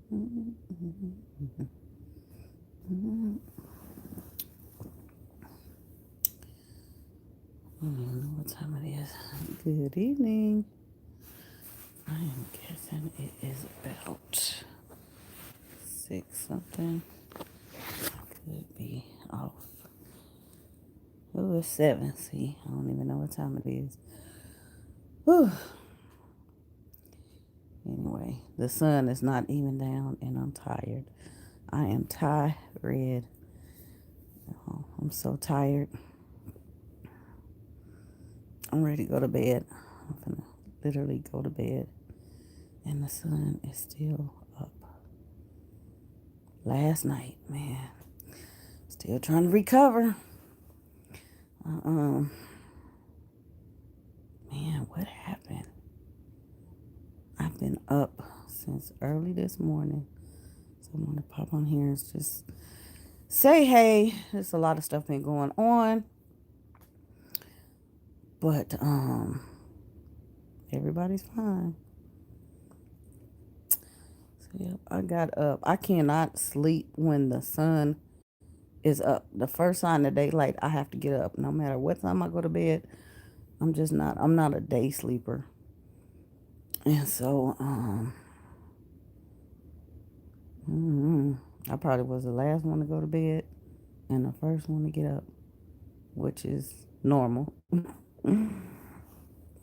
I don't even know what time it is. Good evening. I am guessing it is about 6 something. Could be off. Oh, it's 7. See, I don't even know what time it is. Whew. Anyway, the sun is not even down and I'm tired. I am tired. Oh, I'm so tired. I'm ready to go to bed. I'm gonna literally go to bed. And the sun is still up. Last night, man. Still trying to recover. Man, what happened? I've been up since early this morning. So I'm gonna pop on here and just say hey. There's a lot of stuff been going on. But everybody's fine. So yeah, I got up. I cannot sleep when the sun is up. The first sign of daylight, I have to get up. No matter what time I go to bed, I'm not a day sleeper. And so, I probably was the last one to go to bed and the first one to get up, which is normal. But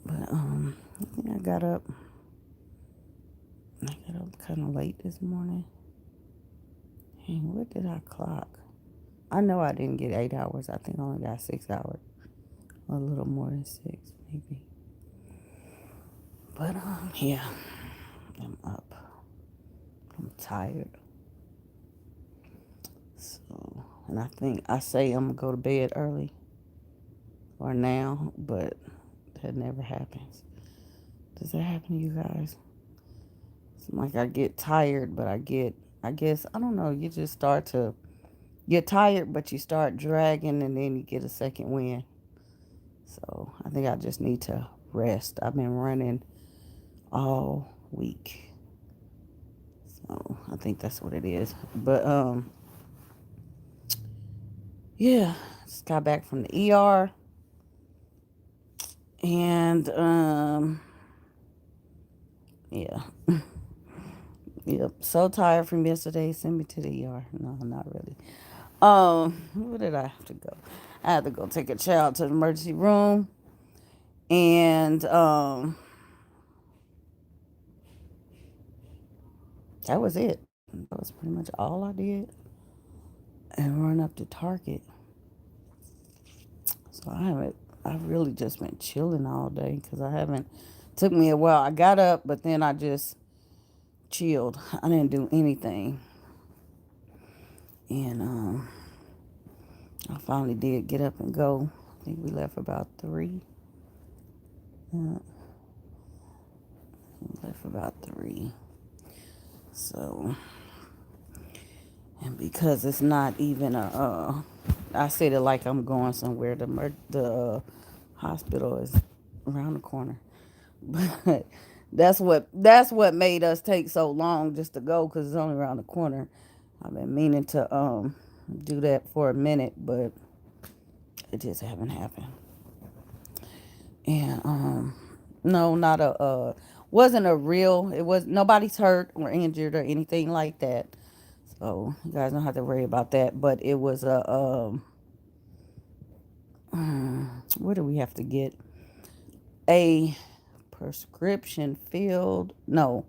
I think I got up. I got up kind of late this morning. And what did I clock? I know I didn't get 8 hours. I think I only got 6 hours. A little more than 6, maybe. But yeah, I'm up. I'm tired. So, and I think I say I'm gonna go to bed early or now, but that never happens. Does that happen to you guys? It's like I get tired, but I guess, I don't know, you just start to get tired, but you start dragging and then you get a second wind. So I think I just need to rest. I've been running all week. So I think that's what it is. But yeah, just got back from the ER and yeah. Yep. So tired from yesterday. Send me to the ER. No, not really. Where did I have to go? I had to go take a child to the emergency room. And that was it. That was pretty much all I did. And run up to Target. So I've really just been chilling all day because I haven't, took me a while. I got up, but then I just chilled. I didn't do anything. And I finally did get up and go. I think we left about 3. We left about 3. So, and because it's not even I said it like I'm going somewhere. The hospital is around the corner, but that's what made us take so long just to go because it's only around the corner. I've been meaning to do that for a minute, but it just haven't happened. And no, not a wasn't a real. It was nobody's hurt or injured or anything like that. So you guys don't have to worry about that. But it was a what do we have to get? A prescription filled? No,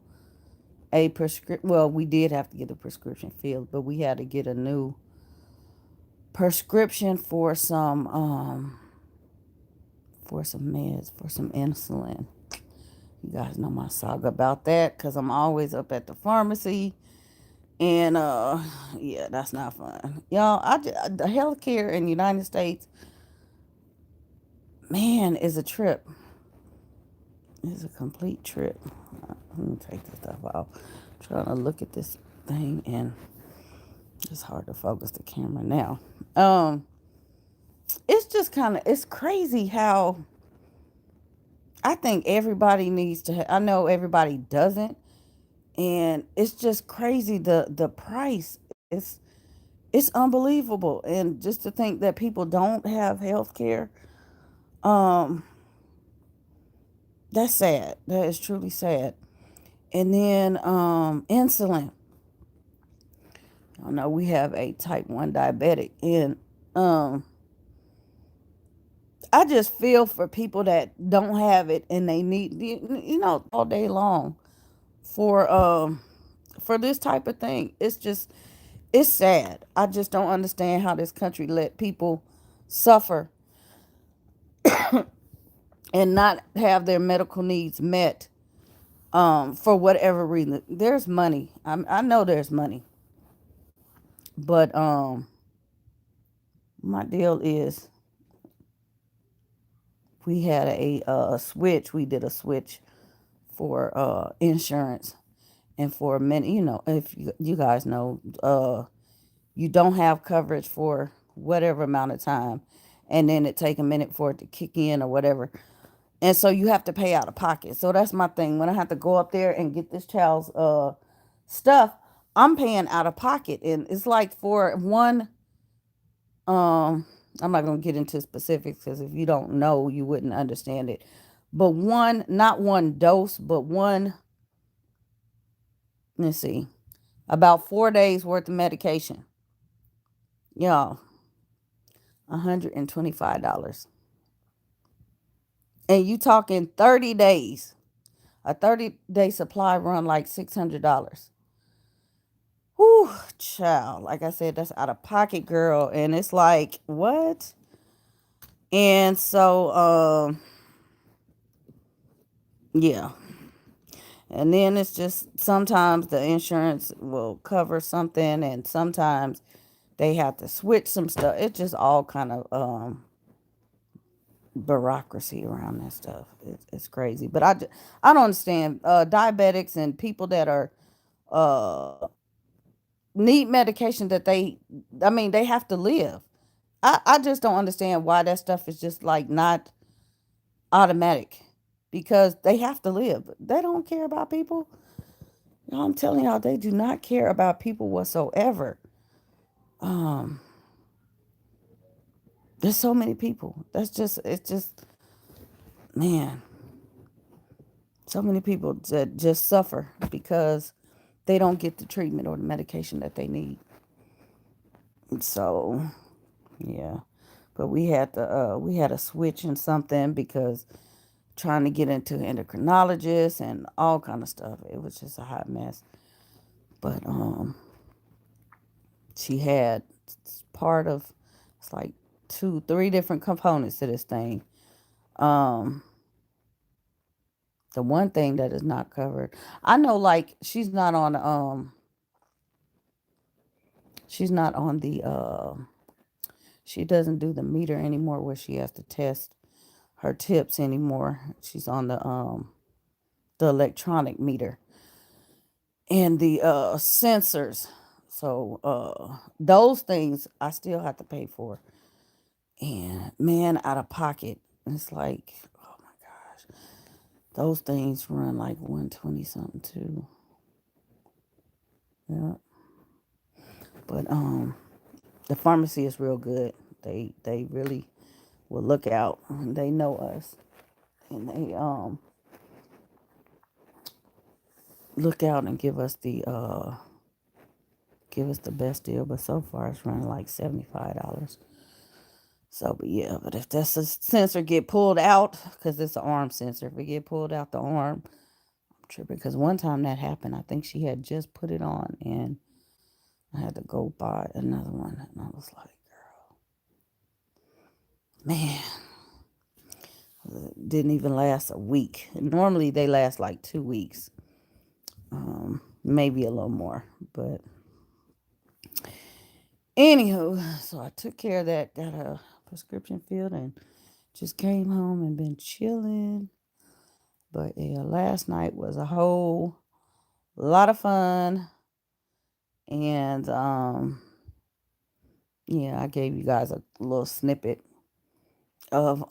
a prescription. Well, we did have to get a prescription filled, but we had to get a new prescription for some meds, for some insulin. You guys know my saga about that because I'm always up at the pharmacy. And yeah, that's not fun. Y'all, the healthcare in the United States, man, is a trip. It's a complete trip. Let me take this stuff off. I'm trying to look at this thing and it's hard to focus the camera now. It's just kind of, it's crazy how I think everybody needs to, I know everybody doesn't, and it's just crazy the price. It's unbelievable, and just to think that people don't have health care, um that's sad. That is truly sad. And then insulin. I know we have a type 1 diabetic, and um I just feel for people that don't have it and they need, all day long for for this type of thing. It's just, it's sad. I just don't understand how this country let people suffer and not have their medical needs met, for whatever reason. There's money. I know there's money, but my deal is, we had a switch. We did a switch for insurance, and for a minute, if you guys know, you don't have coverage for whatever amount of time, and then it take a minute for it to kick in or whatever, and so you have to pay out of pocket. So that's my thing. When I have to go up there and get this child's stuff, I'm paying out of pocket, and it's like for one, um I'm not going to get into specifics, because if you don't know, you wouldn't understand it. But one, not one dose, but one, let's see, about 4 days worth of medication. Y'all, $125. And you talking 30 days. A 30-day supply run like $600. Whew, child. Like I said, that's out of pocket, girl. And it's like, what? And so, yeah. And then it's just, sometimes the insurance will cover something, and sometimes they have to switch some stuff. It's just all kind of bureaucracy around that stuff. It's crazy. But I don't understand diabetics and people that are uh need medication that I mean, they have to live. I just don't understand why that stuff is just like not automatic, because they have to live. They don't care about people. I'm telling y'all, they do not care about people whatsoever. Um, there's so many people. It's just, man, so many people that just suffer because they don't get the treatment or the medication that they need. So, yeah. But we had a switch in something, because trying to get into endocrinologists and all kind of stuff. It was just a hot mess. But she had part of, it's like two, three different components to this thing. Um, the one thing that is not covered, I know, like she's not on the she doesn't do the meter anymore where she has to test her tips anymore. She's on the electronic meter and the sensors. So those things I still have to pay for. And man, out of pocket. It's like, oh my gosh. Those things run like 120 something too. Yeah. But the pharmacy is real good. They really will look out. They know us. And they look out and give us the best deal. But so far it's running like $75. So, but yeah, but if that's a sensor get pulled out, because it's an arm sensor, if it get pulled out the arm, I'm tripping. Because one time that happened, I think she had just put it on, and I had to go buy another one, and I was like, man, it didn't even last a week. Normally they last like 2 weeks, maybe a little more, but anywho, so I took care of that, got a prescription filled, and just came home and been chilling. But yeah, last night was a whole lot of fun. And yeah, I gave you guys a little snippet of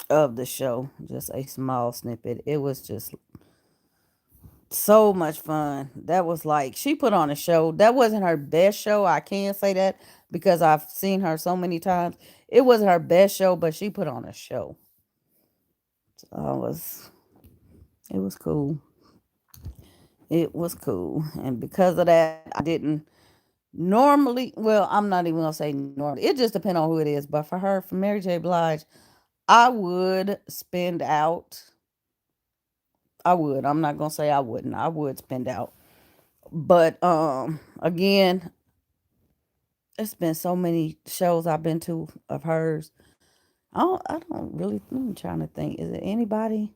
of the show, just a small snippet. It was just So much fun. That was like she put on a show. That wasn't her best show. I can't say that because I've seen her so many times. It wasn't her best show, but she put on a show. So it was cool. It was cool. And because of that, I didn't normally, well, I'm not even gonna say normally. It just depends on who it is. But for her, for Mary J. Blige, I would spend out. I would. I'm not gonna say I wouldn't. I would spend out. But again, it's been so many shows I've been to of hers. I don't really, I'm trying to think. Is it anybody?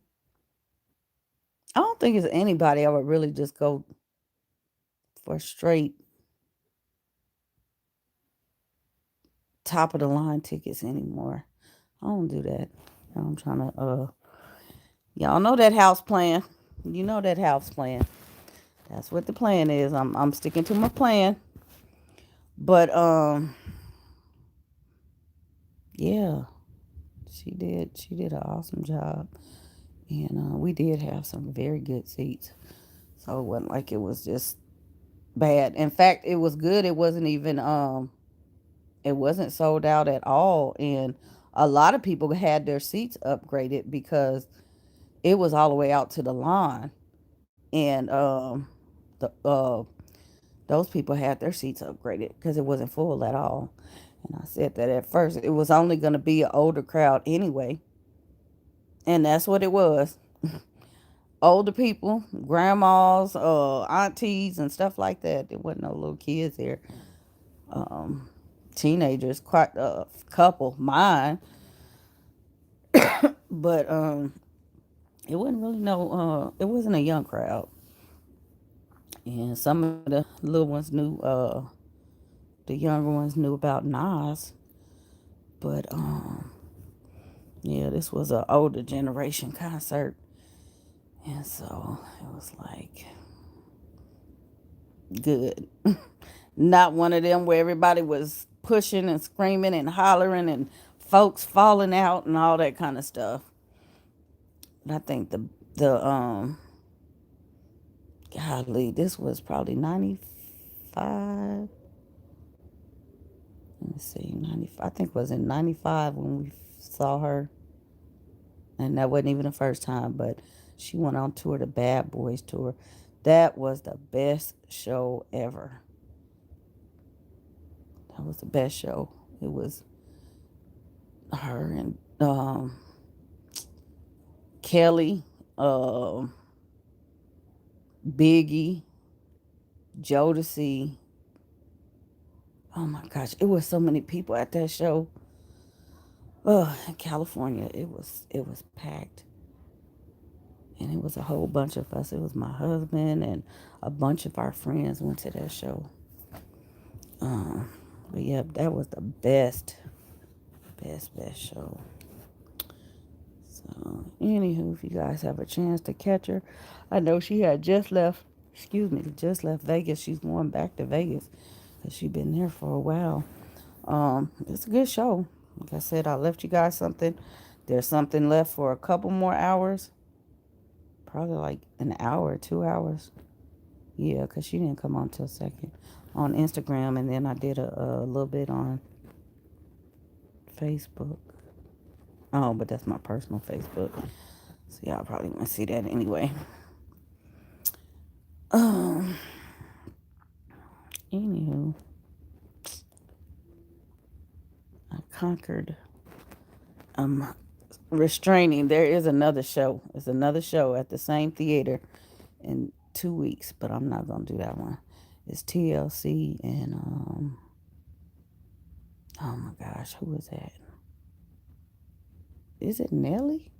I don't think it's anybody I would really just go for straight top of the line tickets anymore. I don't do that. I'm trying to y'all know that house plan. You know that house plan. That's what the plan is. I'm sticking to my plan. But yeah, she did an awesome job. And we did have some very good seats. So it wasn't like it was just bad. In fact, it was good. It wasn't sold out at all, and a lot of people had their seats upgraded because it was all the way out to the line, and the those people had their seats upgraded because it wasn't full at all. And I said that at first it was only going to be an older crowd anyway, and that's what it was. Older people, grandmas, aunties, and stuff like that. There wasn't no little kids there. Um, Teenagers, quite a couple, mine, but it wasn't really no. It wasn't a young crowd, and some of the little ones knew. The younger ones knew about Nas, but yeah, this was an older generation concert, and so it was like good. Not one of them where everybody was pushing and screaming and hollering and folks falling out and all that kind of stuff. But I think the golly, this was probably 95. Let me see, 95. I think it was in 95 when we saw her. And that wasn't even the first time, but she went on tour, the Bad Boys tour. That was the best show ever. That was the best show. It was her and Kelly, Biggie, Jodeci. Oh my gosh, it was so many people at that show. In California, it was packed, and it was a whole bunch of us. It was my husband and a bunch of our friends went to that show. Um, but yeah, that was the best show. So, anywho, if you guys have a chance to catch her, I know she had just left. Excuse me, just left Vegas. She's going back to Vegas because she's been there for a while. It's a good show. Like I said, I left you guys something. There's something left for a couple more hours. Probably like an hour, 2 hours. Yeah, because she didn't come on till second on Instagram, and then I did a little bit on Facebook. Oh, but that's my personal Facebook. So y'all probably want to see that anyway. Um, Anywho, I conquered restraining. There is another show. There's another show at the same theater in 2 weeks, but I'm not gonna do that one. It's TLC and oh my gosh, who is that? Is it Nelly?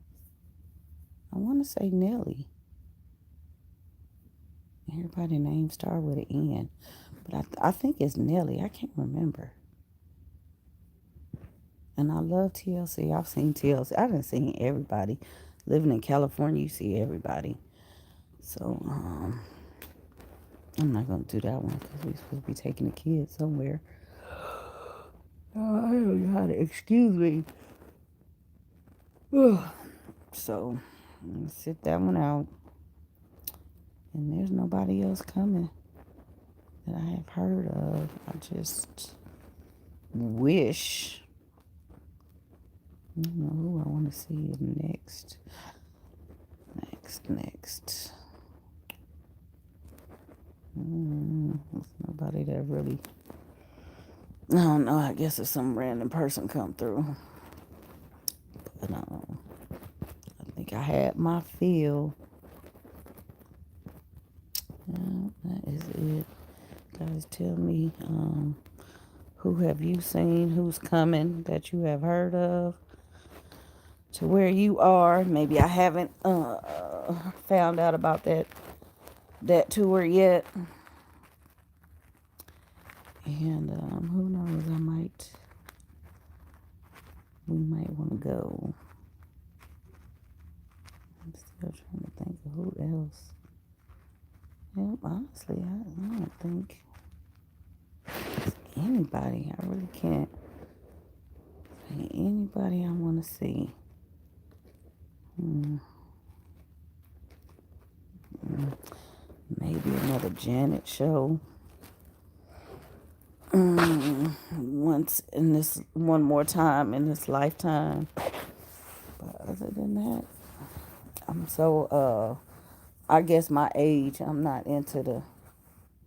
I want to say Nelly. Everybody names start with an N, but I think it's Nelly. I can't remember. And I love TLC. I've seen TLC. I done seen everybody. Living in California, you see everybody. So I'm not gonna do that one because we're supposed to be taking the kids somewhere. I don't know how to excuse me. So I'm gonna sit that one out. And there's nobody else coming that I have heard of. I just wish. I don't know who I want to see next. Next. There's nobody that really. I don't know. I guess if some random person come through, but I think I had my fill. That is it. Guys, tell me, who have you seen? Who's coming that you have heard of? To where you are. Maybe I haven't found out about that tour yet. And who knows? We might want to go. I'm still trying to think of who else. Well, honestly, I don't think anybody. I really can't think anybody I want to see. Maybe another Janet show. One more time in this lifetime. But other than that, I'm so I guess my age, I'm not into the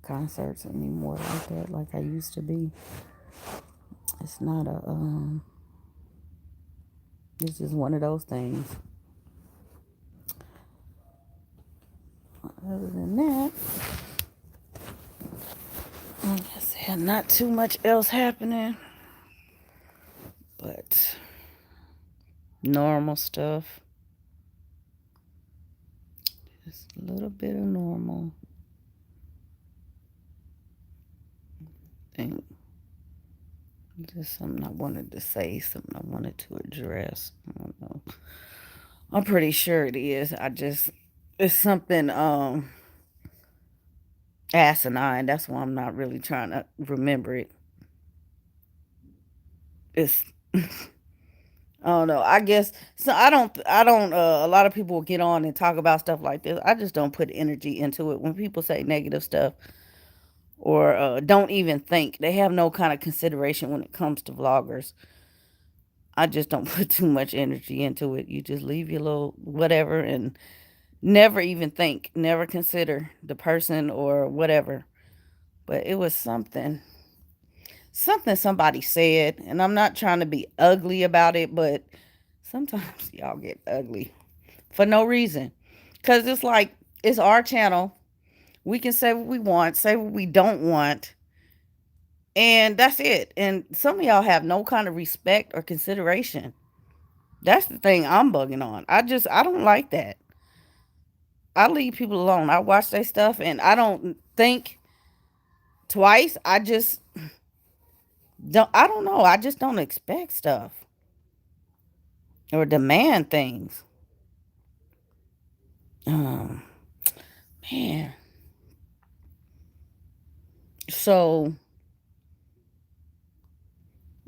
concerts anymore like that, like I used to be. It's not it's just one of those things. Other than that, like I said, not too much else happening, but normal stuff. Just a little bit of normal. And just something I wanted to say, something I wanted to address. I don't know. I'm pretty sure it is. It's something asinine. That's why I'm not really trying to remember it. It's I don't know. I guess so. I don't. A lot of people get on and talk about stuff like this. I just don't put energy into it. When people say negative stuff or don't even think, they have no kind of consideration when it comes to vloggers. I just don't put too much energy into it. You just leave your little whatever and never even think, never consider the person or whatever. But it was something somebody said, and I'm not trying to be ugly about it, but sometimes y'all get ugly for no reason. Because it's like, it's our channel. We can say what we want, say what we don't want, and that's it. And some of y'all have no kind of respect or consideration. That's the thing I'm bugging on. I don't like that. I leave people alone. I watch their stuff and I don't think twice. I don't know. I just don't expect stuff or demand things. Um, man. So,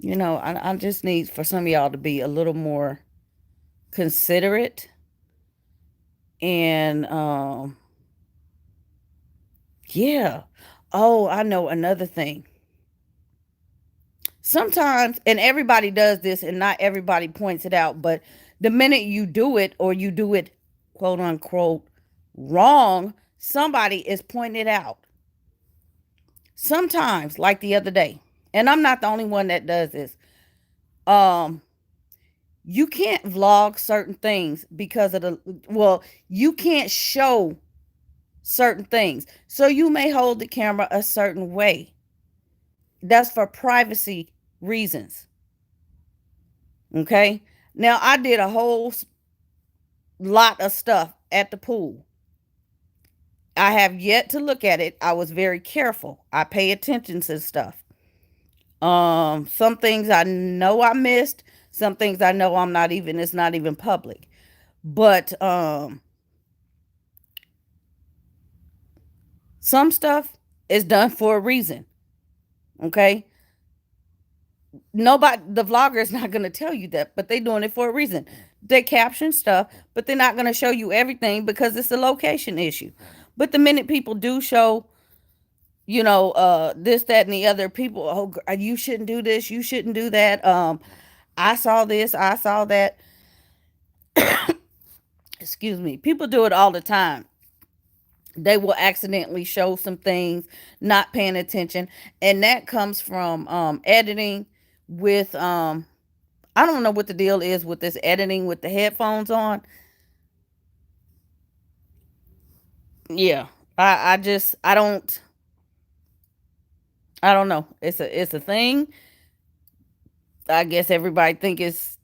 I just need for some of y'all to be a little more considerate and, yeah. Oh, I know another thing. Sometimes, and everybody does this and not everybody points it out, but the minute you do it or you do it quote unquote wrong, somebody is pointing it out. Sometimes, like the other day, and I'm not the only one that does this. You can't vlog certain things because of you can't show certain things. So you may hold the camera a certain way. That's for privacy reasons. Okay? Now, I did a whole lot of stuff at the pool. I have yet to look at it. I was very careful. I pay attention to stuff. Some things I know I missed. Some things I know it's not even public. But some stuff is done for a reason. Okay? The vlogger is not going to tell you that, but they're doing it for a reason. They caption stuff, but they're not going to show you everything because it's a location issue. But the minute people do show, this, that, and the other, people, oh, you shouldn't do this, you shouldn't do that. I saw this, I saw that. Excuse me. People do it all the time. They will accidentally show some things, not paying attention, and that comes from editing with I don't know what the deal is with this editing with the headphones on. Yeah. I don't know. It's a thing. I guess everybody think it's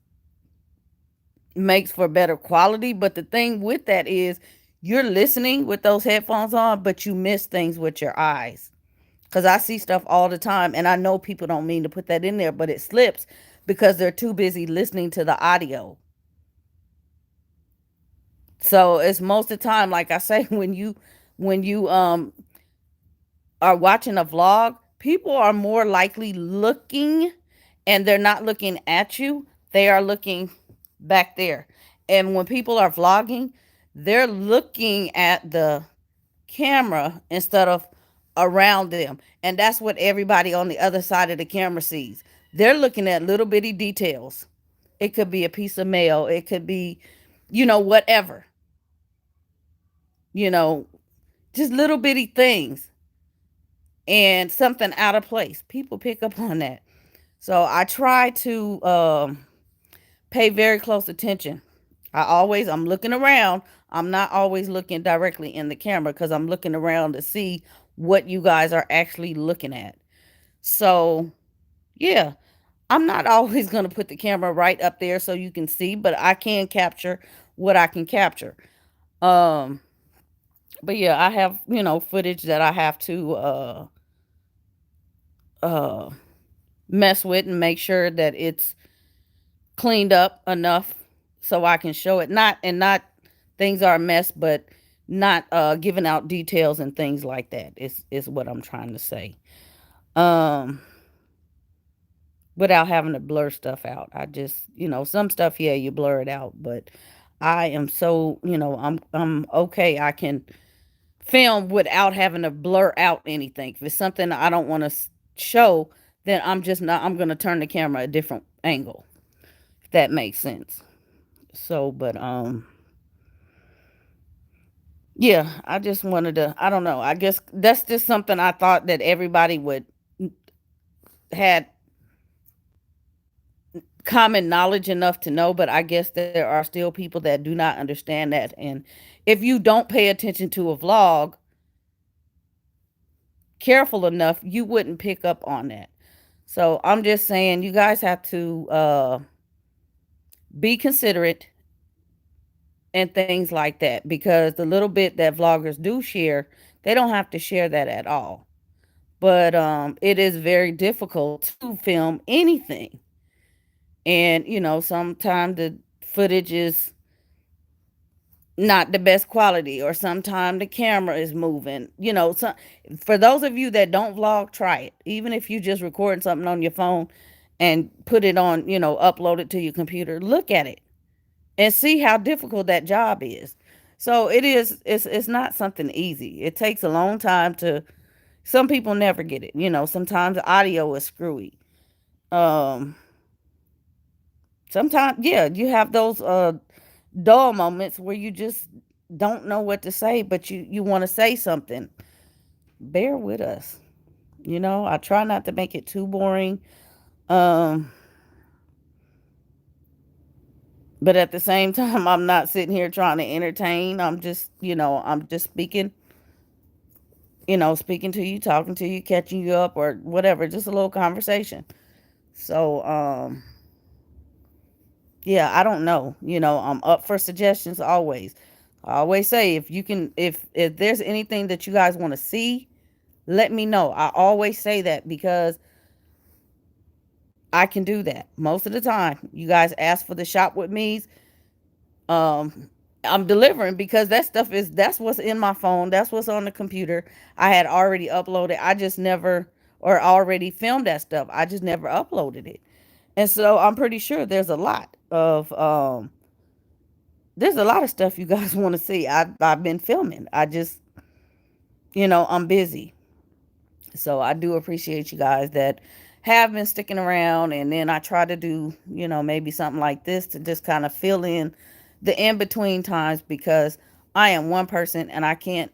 makes for better quality, but the thing with that is you're listening with those headphones on, but you miss things with your eyes. Cuz I see stuff all the time, and I know people don't mean to put that in there, but it slips because they're too busy listening to the audio. So it's most of the time, like I say, when you are watching a vlog, people are more likely looking, and they're not looking at you. They are looking back there. And when people are vlogging, they're looking at the camera instead of around them. And that's what everybody on the other side of the camera sees. They're looking at little bitty details. It could be a piece of mail, it could be, whatever, you know, just little bitty things and something out of place. People pick up on that. So I try to pay very close attention. I'm looking around. I'm not always looking directly in the camera because I'm looking around to see what you guys are actually looking at. So, yeah, I'm not always going to put the camera right up there so you can see, but I can capture what I can capture. Um, but yeah, I have, footage that I have to uh, mess with and make sure that it's cleaned up enough so I can show it. Not things are a mess, but not giving out details and things like that is what I'm trying to say. Um Without having to blur stuff out. I just, some stuff, yeah, you blur it out, but I am so, I'm okay. I can film without having to blur out anything. If it's something I don't want to show, then I'm just not I'm going to turn the camera a different angle. If that makes sense. So, but yeah, I just wanted to, I don't know. I guess that's just something I thought that everybody would had common knowledge enough to know, but I guess there are still people that do not understand that. And if you don't pay attention to a vlog careful enough, you wouldn't pick up on that. So I'm just saying you guys have to be considerate and things like that, because the little bit that vloggers do share, they don't have to share that at all. But it is very difficult to film anything. And sometimes the footage is not the best quality, or sometimes the camera is moving. So for those of you that don't vlog, try it. Even if you just recording something on your phone and put it on, upload it to your computer, look at it and see how difficult that job is. So it's not something easy. It takes a long time to some people never get it. Sometimes the audio is screwy. Um Sometimes, yeah, you have those dull moments where you just don't know what to say, but you want to say something. Bear with us. I try not to make it too boring. Um, but at the same time, I'm not sitting here trying to entertain. I'm just speaking, speaking to you, talking to you, catching you up, or whatever, just a little conversation. So, yeah, I don't know. I'm up for suggestions always. I always say, if you can, if there's anything that you guys want to see, let me know. I always say that because I can do that most of the time. You guys ask for the shop with me's. Um, I'm delivering because that's what's in my phone. That's what's on the computer. I had already uploaded. I just never, or already filmed that stuff. I just never uploaded it. And so I'm pretty sure there's a lot of stuff you guys want to see. I've been filming. I just I'm busy. So I do appreciate you guys that have been sticking around. And then I try to do, maybe something like this to just kind of fill in the in between times, because I am one person and I can't,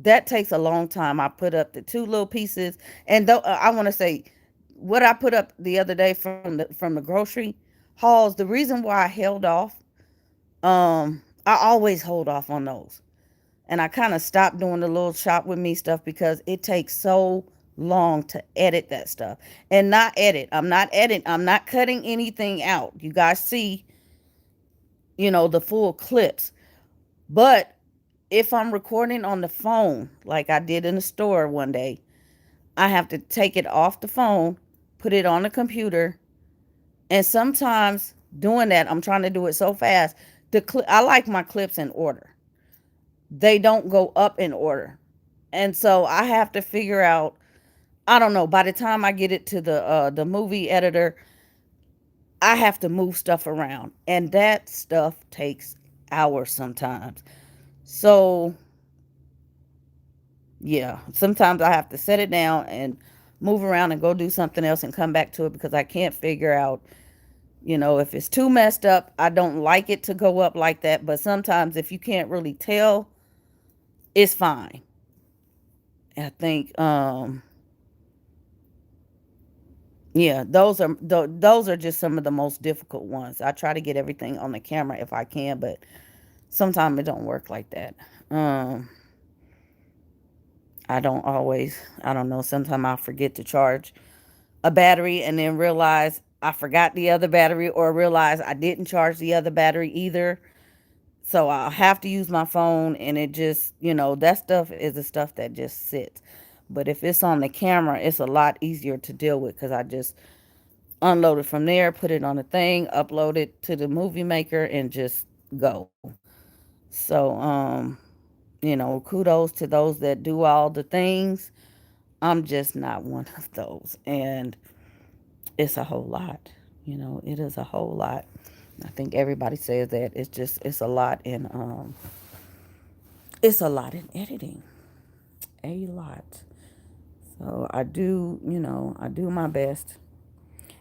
that takes a long time. I put up the two little pieces. And though I want to say what I put up the other day from the grocery hauls, the reason why I held off, I always hold off on those. And I kind of stopped doing the little shop with me stuff because it takes so long to edit that stuff. And not edit. I'm not cutting anything out. You guys see, the full clips. But if I'm recording on the phone, like I did in the store one day, I have to take it off the phone, put it on the computer, and sometimes doing that, I'm trying to do it so fast. I like my clips in order. They don't go up in order. And so I have to figure out, I don't know, by the time I get it to the movie editor, I have to move stuff around. And that stuff takes hours sometimes. So, yeah, sometimes I have to set it down and move around and go do something else and come back to it because I can't figure out, if it's too messed up. I don't like it to go up like that, but sometimes if you can't really tell, it's fine. I think yeah, those are just some of the most difficult ones. I try to get everything on the camera if I can, but sometimes it don't work like that. Um I don't always, I don't know, sometimes I forget to charge a battery and then realize I forgot the other battery, or realize I didn't charge the other battery either. So I'll have to use my phone, and it just, that stuff is the stuff that just sits. But if it's on the camera, it's a lot easier to deal with because I just unload it from there, put it on the thing, upload it to the movie maker, and just go. So, kudos to those that do all the things. I'm just not one of those. And it's a whole lot. It is a whole lot. I think everybody says that. It's a lot in editing. A lot. So I do my best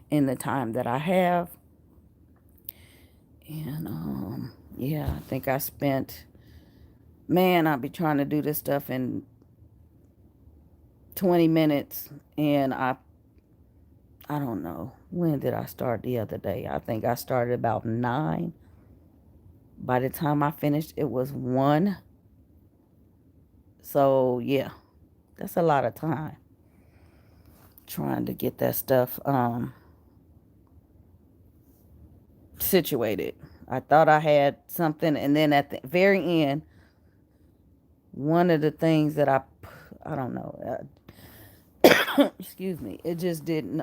in the time that I have. And yeah, I think I spent, man, I'll be trying to do this stuff in 20 minutes. And I don't know. When did I start the other day? I think I started about 9. By the time I finished, it was 1. So, yeah, that's a lot of time trying to get that stuff situated. I thought I had something, and then at the very end, one of the things that I don't know, excuse me, it just didn't,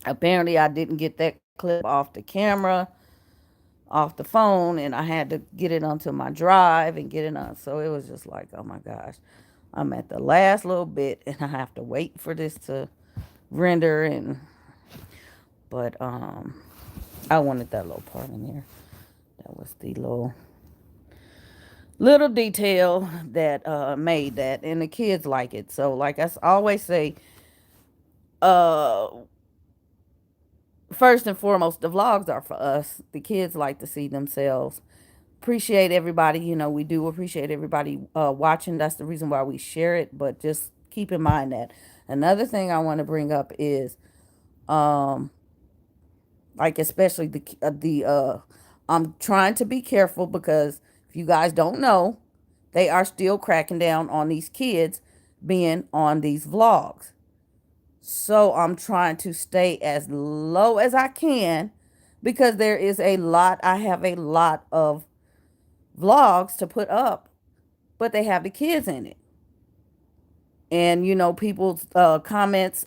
apparently I didn't get that clip off the camera, off the phone, and I had to get it onto my drive and get it on. So it was just like, oh my gosh, I'm at the last little bit and I have to wait for this to render. And but I wanted that little part in there. That was the little detail that made that, and the kids like it. So like I always say, uh first and foremost, the vlogs are for us. The kids like to see themselves. Appreciate everybody. We do appreciate everybody watching. That's the reason why we share it. But just keep in mind that another thing I want to bring up is, um, like especially the I'm trying to be careful because if you guys don't know, they are still cracking down on these kids being on these vlogs. So I'm trying to stay as low as I can because there is a lot. I have a lot of vlogs to put up, but they have the kids in it. And people's comments,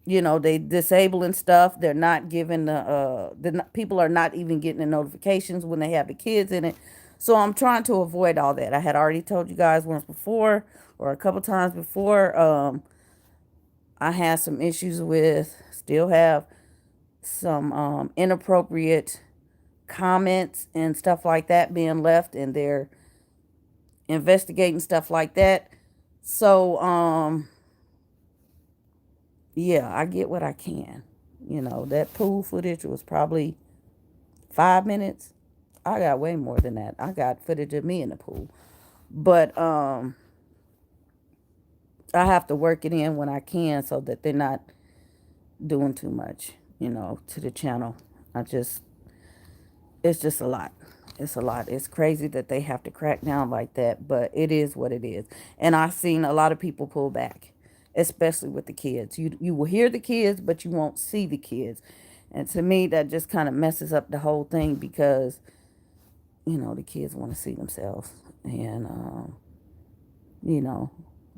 they disabling stuff. They're not giving people are not even getting the notifications when they have the kids in it. So I'm trying to avoid all that. I had already told you guys once before, or a couple times before. I had some issues with, still have some inappropriate comments and stuff like that being left, and they're investigating stuff like that. So, yeah, I get what I can. That pool footage was probably 5 minutes. I got way more than that. I got footage of me in the pool. But I have to work it in when I can so that they're not doing too much, to the channel. I just It's just a lot. It's a lot. It's crazy that they have to crack down like that, but it is what it is. And I've seen a lot of people pull back, especially with the kids. You will hear the kids, but you won't see the kids. And to me, that just kind of messes up the whole thing because, the kids want to see themselves. And, you know,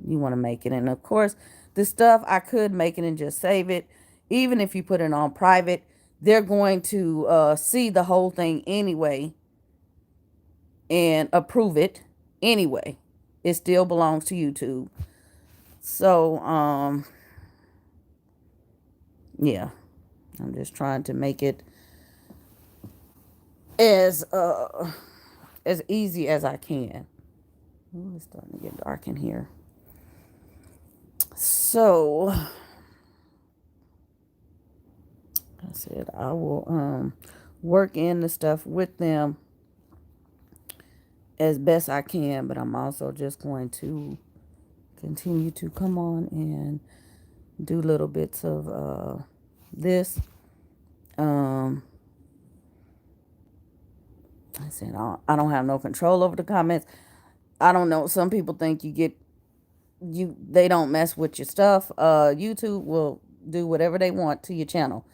you want to make it. And of course, the stuff I could make it and just save it. Even if you put it on private, they're going to see the whole thing anyway and approve it anyway. It still belongs to YouTube. So, yeah, I'm just trying to make it as as easy as I can. Ooh, it's starting to get dark in here. So, I said I will work in the stuff with them as best I can, but I'm also just going to continue to come on and do little bits of this. I said I don't have no control over the comments. I don't know. Some people think they don't mess with your stuff. YouTube will do whatever they want to your channel.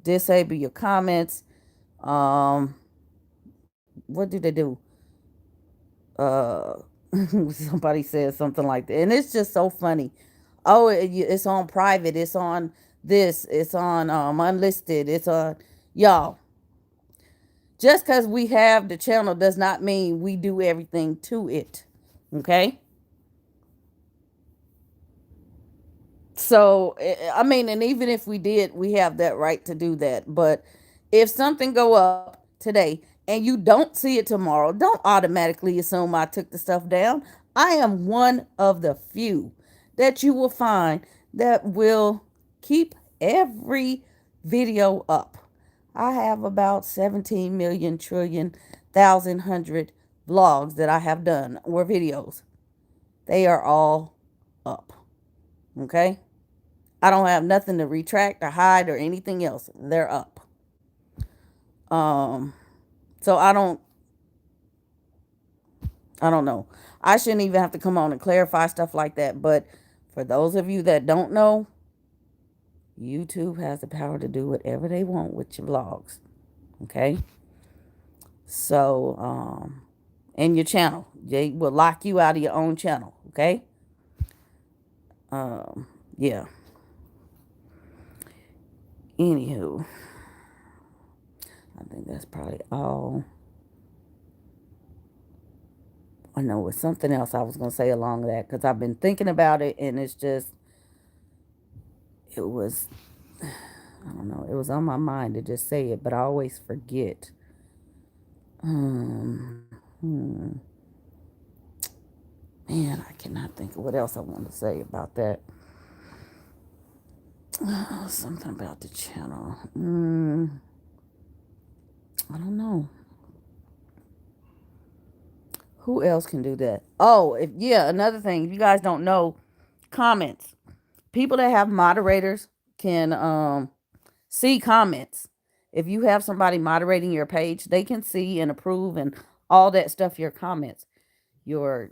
Disable your comments. Um, what do they do? Uh, Somebody says something like that, and it's just so funny. Oh, it's on private. It's on this. It's on unlisted. It's on y'all. Just because we have the channel does not mean we do everything to it. Okay? So, I mean, and even if we did, we have that right to do that. But if something go up today and you don't see it tomorrow, don't automatically assume I took the stuff down. I am one of the few that you will find that will keep every video up. I have about 17 million trillion thousand hundred vlogs that I have done or videos. They are all up. Okay? I don't have nothing to retract or hide or anything else. They're up. Um, so I don't know. I shouldn't even have to come on and clarify stuff like that. But for those of you that don't know, YouTube has the power to do whatever they want with your vlogs. Okay? So, and your channel. They will lock you out of your own channel. Okay? Yeah. Anywho, I think that's probably all. I know it's something else I was going to say along that because I've been thinking about it and it was, I don't know, it was on my mind to just say it, but I always forget. Man, I cannot think of what else I want to say about that. Something about the channel. I don't know. Who else can do that? Oh, another thing. If you guys don't know, comments. People that have moderators can see comments. If you have somebody moderating your page, they can see and approve and all that stuff, your comments. Yeah.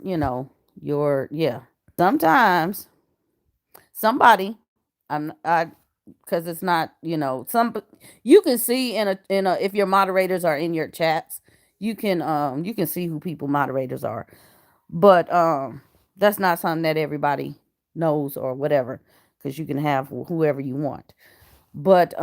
Sometimes somebody, I because it's not, you can see in a if your moderators are in your chats, you can see who people moderators are. But that's not something that everybody knows or whatever, because you can have whoever you want. But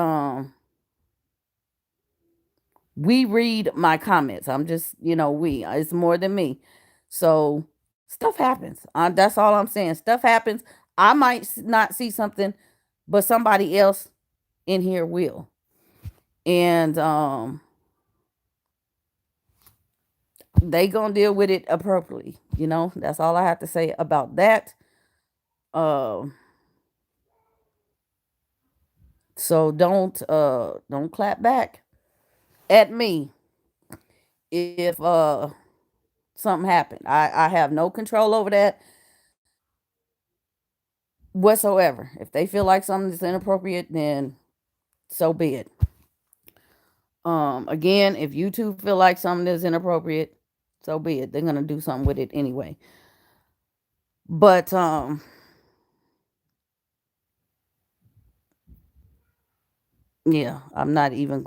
we read my comments. I'm just, it's more than me. So stuff happens. That's all I'm saying. Stuff happens. I might not see something, but somebody else in here will. And they gonna deal with it appropriately. That's all I have to say about that. Um, so don't clap back at me if something happened. I have no control over that whatsoever. If they feel like something is inappropriate, then so be it. Again, if you two feel like something is inappropriate, so be it. They're gonna do something with it anyway. But yeah, I'm not gonna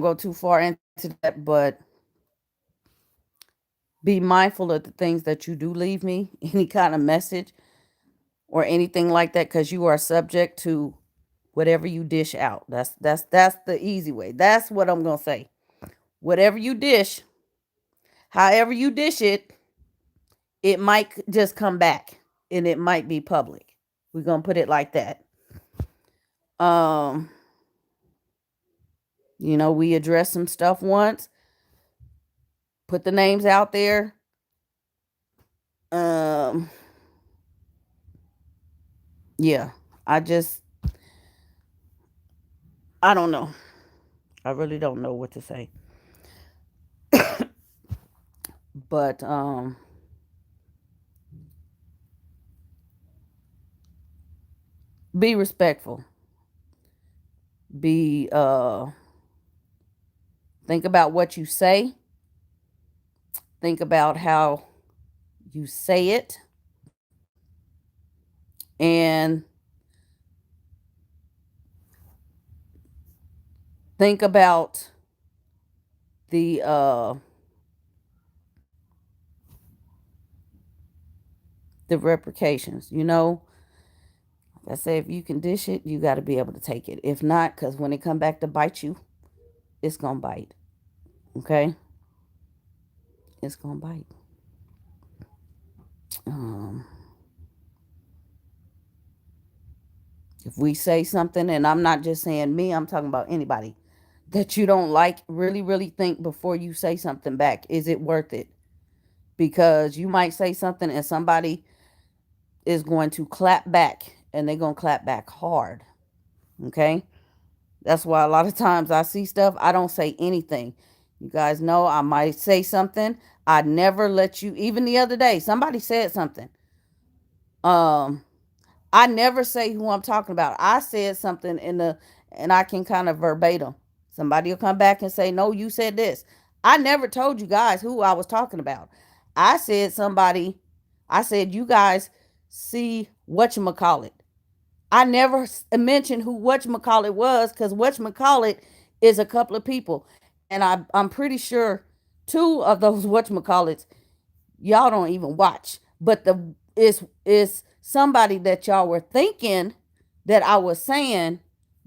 go too far into that, but be mindful of the things that you do leave me, any kind of message or anything like that, because you are subject to whatever you dish out. That's the easy way. That's what I'm gonna say. Whatever you dish, however you dish it, it might just come back and it might be public. We're gonna put it like that. Um, we addressed some stuff once, put the names out there. Um, yeah, I just I don't know. I really don't know what to say. But be respectful. Be think about what you say. Think about how you say it, and think about the the repercussions. Like I say, if you can dish it, you got to be able to take it. If not, because when it come back to bite you, it's gonna bite. Okay, it's gonna bite. Um, if we say something, and I'm not just saying me, I'm talking about anybody that you don't like, really, really think before you say something back. Is it worth it? Because you might say something and somebody is going to clap back, and they're going to clap back hard. Okay? That's why a lot of times I see stuff, I don't say anything. You guys know I might say something. I never let you, even the other day, somebody said something. Um, I never say who I'm talking about. I said something and I can kind of verbatim. Somebody will come back and say, no, you said this. I never told you guys who I was talking about. I said somebody, I said, you guys see whatchamacallit. I never mentioned who whatchamacallit was, because whatchamacallit is a couple of people. And I'm pretty sure two of those whatchamacallits y'all don't even watch. But the is somebody that y'all were thinking that I was saying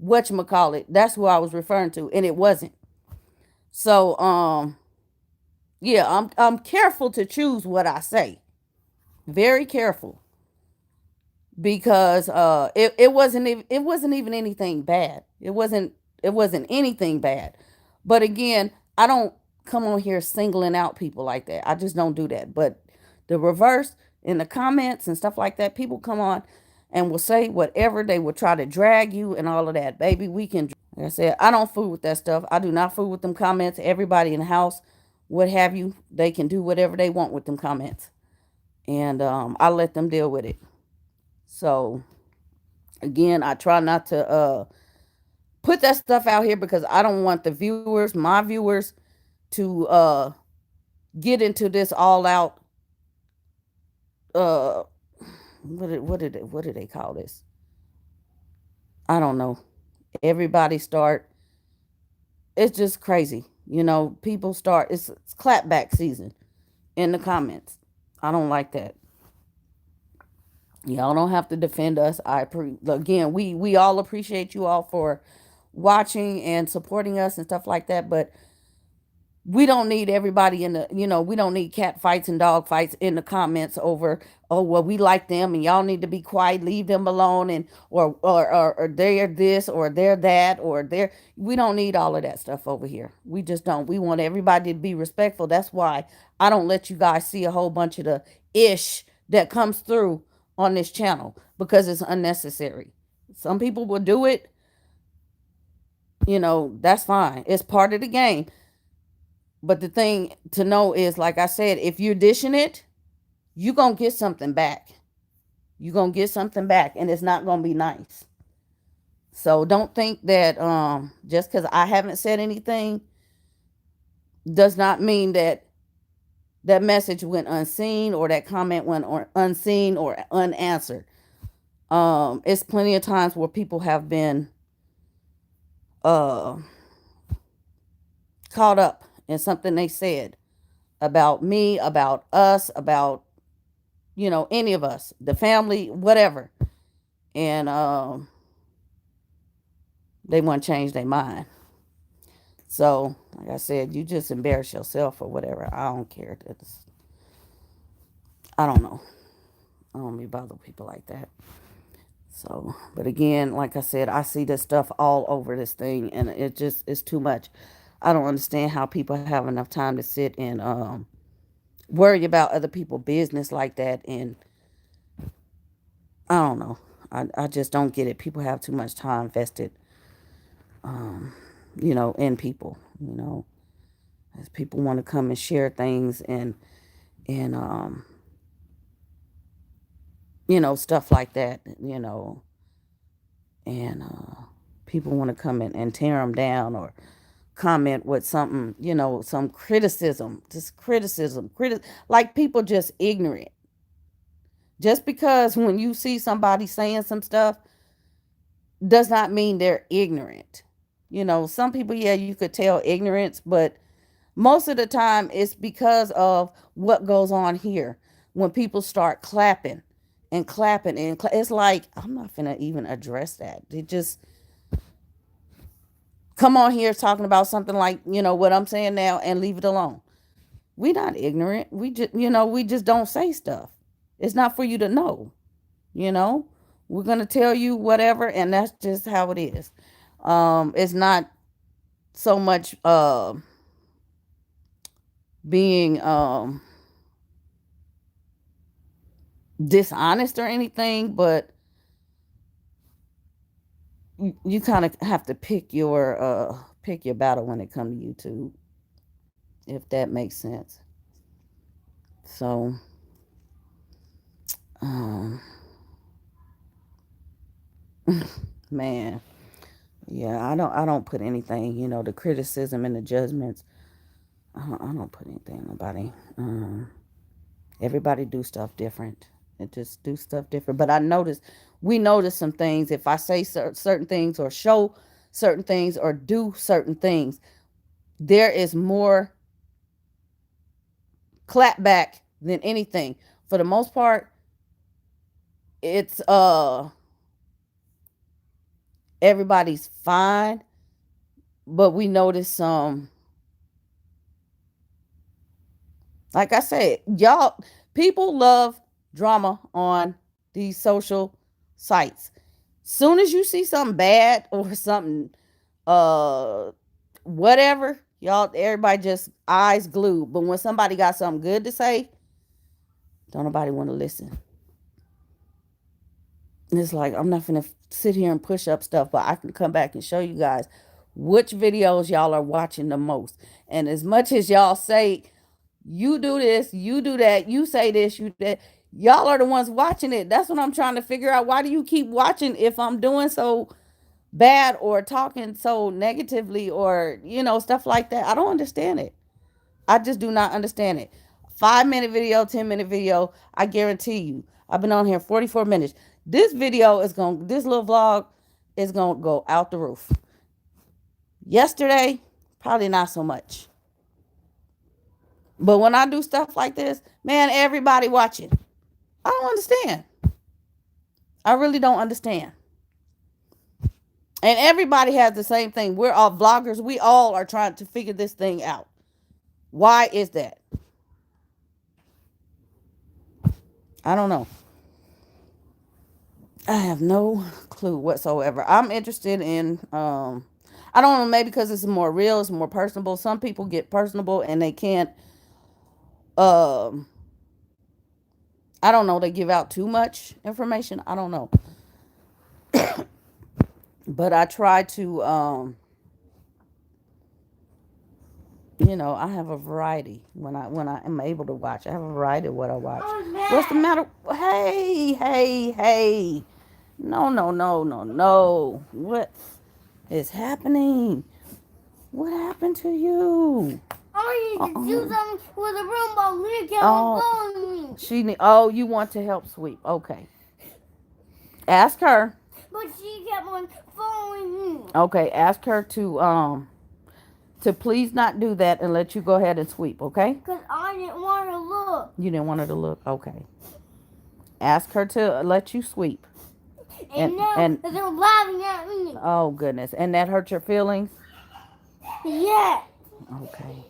whatchamacallit. That's who I was referring to, and it wasn't. So yeah, I'm careful to choose what I say. Very careful. Because it wasn't even anything bad. It wasn't anything bad. But again, I don't come on here singling out people like that. I just don't do that. But the reverse, in the comments and stuff like that, people come on and will say whatever. They will try to drag you and all of that. Baby, we can, like I said, I don't fool with that stuff. I do not fool with them comments. Everybody in the house, what have you, they can do whatever they want with them comments. And I let them deal with it. So again, I try not to put that stuff out here, because I don't want my viewers, to get into this all out uh what did they call this? I don't know. Everybody start, it's just crazy. People start, it's clapback season in the comments. I don't like that. Y'all don't have to defend us. Again, we all appreciate you all for watching and supporting us and stuff like that, but We don't need everybody in the, we don't need cat fights and dog fights in the comments over, oh, well, we like them and y'all need to be quiet, leave them alone, and or they're this or they're that or they're, we don't need all of that stuff over here. We just don't. We want everybody to be respectful. That's why I don't let you guys see a whole bunch of the ish that comes through on this channel, because it's unnecessary. Some people will do it, that's fine. It's part of the game. But the thing to know is, like I said, if you're dishing it, you're going to get something back. You're going to get something back, and it's not going to be nice. So don't think that just because I haven't said anything does not mean that that message went unseen or that comment went unseen or unanswered. It's plenty of times where people have been uh, caught up in something they said about me, about us, about, any of us, the family, whatever. And they want to change their mind. So, like I said, you just embarrass yourself or whatever. I don't care. I don't know. I don't be bother people like that. So, but again, like I said, I see this stuff all over this thing, and it just is too much. I don't understand how people have enough time to sit and worry about other people's business like that. And I don't know. I just don't get it. People have too much time vested, in people, as people want to come and share things and stuff like that, and people want to come in and tear them down or comment with something, some criticism, just criticism, like people just ignorant. Just because when you see somebody saying some stuff does not mean they're ignorant. Some people, yeah, you could tell ignorance, but most of the time it's because of what goes on here. When people start clapping and clapping, and it's like, I'm not gonna even address that. They just come on here talking about something like, what I'm saying now, and leave it alone. We not ignorant. We just don't say stuff. It's not for you to know. You know, we're gonna tell you whatever, and that's just how it is. It's not so much being dishonest or anything, but you kind of have to pick your battle when it comes to YouTube, if that makes sense. So, um, man, yeah, I don't put anything, the criticism and the judgments. I don't put anything on nobody. Everybody do stuff different. It just do stuff different. But we notice some things. If I say certain things or show certain things or do certain things, there is more clapback than anything. For the most part, it's everybody's fine, but we notice some, like I said, y'all, people love drama on these social sites. Soon as you see something bad or something, uh, whatever, y'all, everybody just eyes glued. But when somebody got something good to say, don't nobody want to listen. And it's like, I'm not gonna sit here and push up stuff, but I can come back and show you guys which videos y'all are watching the most. And as much as y'all say, you do this, you do that, you say this, you that, y'all are the ones watching it. That's what I'm trying to figure out. Why do you keep watching if I'm doing so bad or talking so negatively or, stuff like that? I don't understand it. I just do not understand it. 5-minute video, 10-minute video, I guarantee you. I've been on here 44 minutes. This little vlog is going to go out the roof. Yesterday, probably not so much. But when I do stuff like this, man, everybody watching. I don't understand. I really don't understand. And everybody has the same thing. We're all vloggers. We all are trying to figure this thing out. Why is that? I don't know. I have no clue whatsoever. I'm interested in I don't know, maybe because it's more real, it's more personable. Some people get personable and they can't um I don't know, they give out too much information. I don't know. But I try to I have a variety when I am able to watch. I have a variety of what I watch. What's the matter? Hey, hey, hey. No, no, no, no, no. What is happening? What happened to you? I need to do something with the room, but Leah kept on following me. You want to help sweep. Okay. Ask her. But she kept on following me. Okay, ask her to please not do that and let you go ahead and sweep, okay? Because I didn't want her to look. You didn't want her to look? Okay. Ask her to let you sweep. And now they're laughing at me. Oh, goodness. And that hurt your feelings? Yeah. Okay.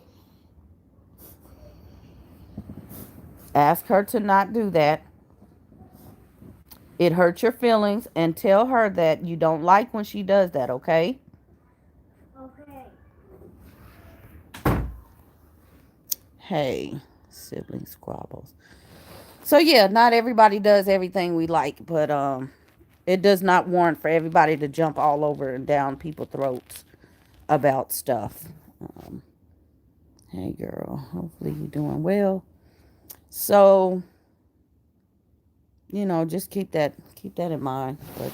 Ask her to not do that. It hurts your feelings, and tell her that you don't like when she does that, okay? Okay. Hey, sibling squabbles. So yeah, not everybody does everything we like, but it does not warrant for everybody to jump all over and down people's throats about stuff. Um, hey girl, hopefully you're doing well. So, just keep that in mind. But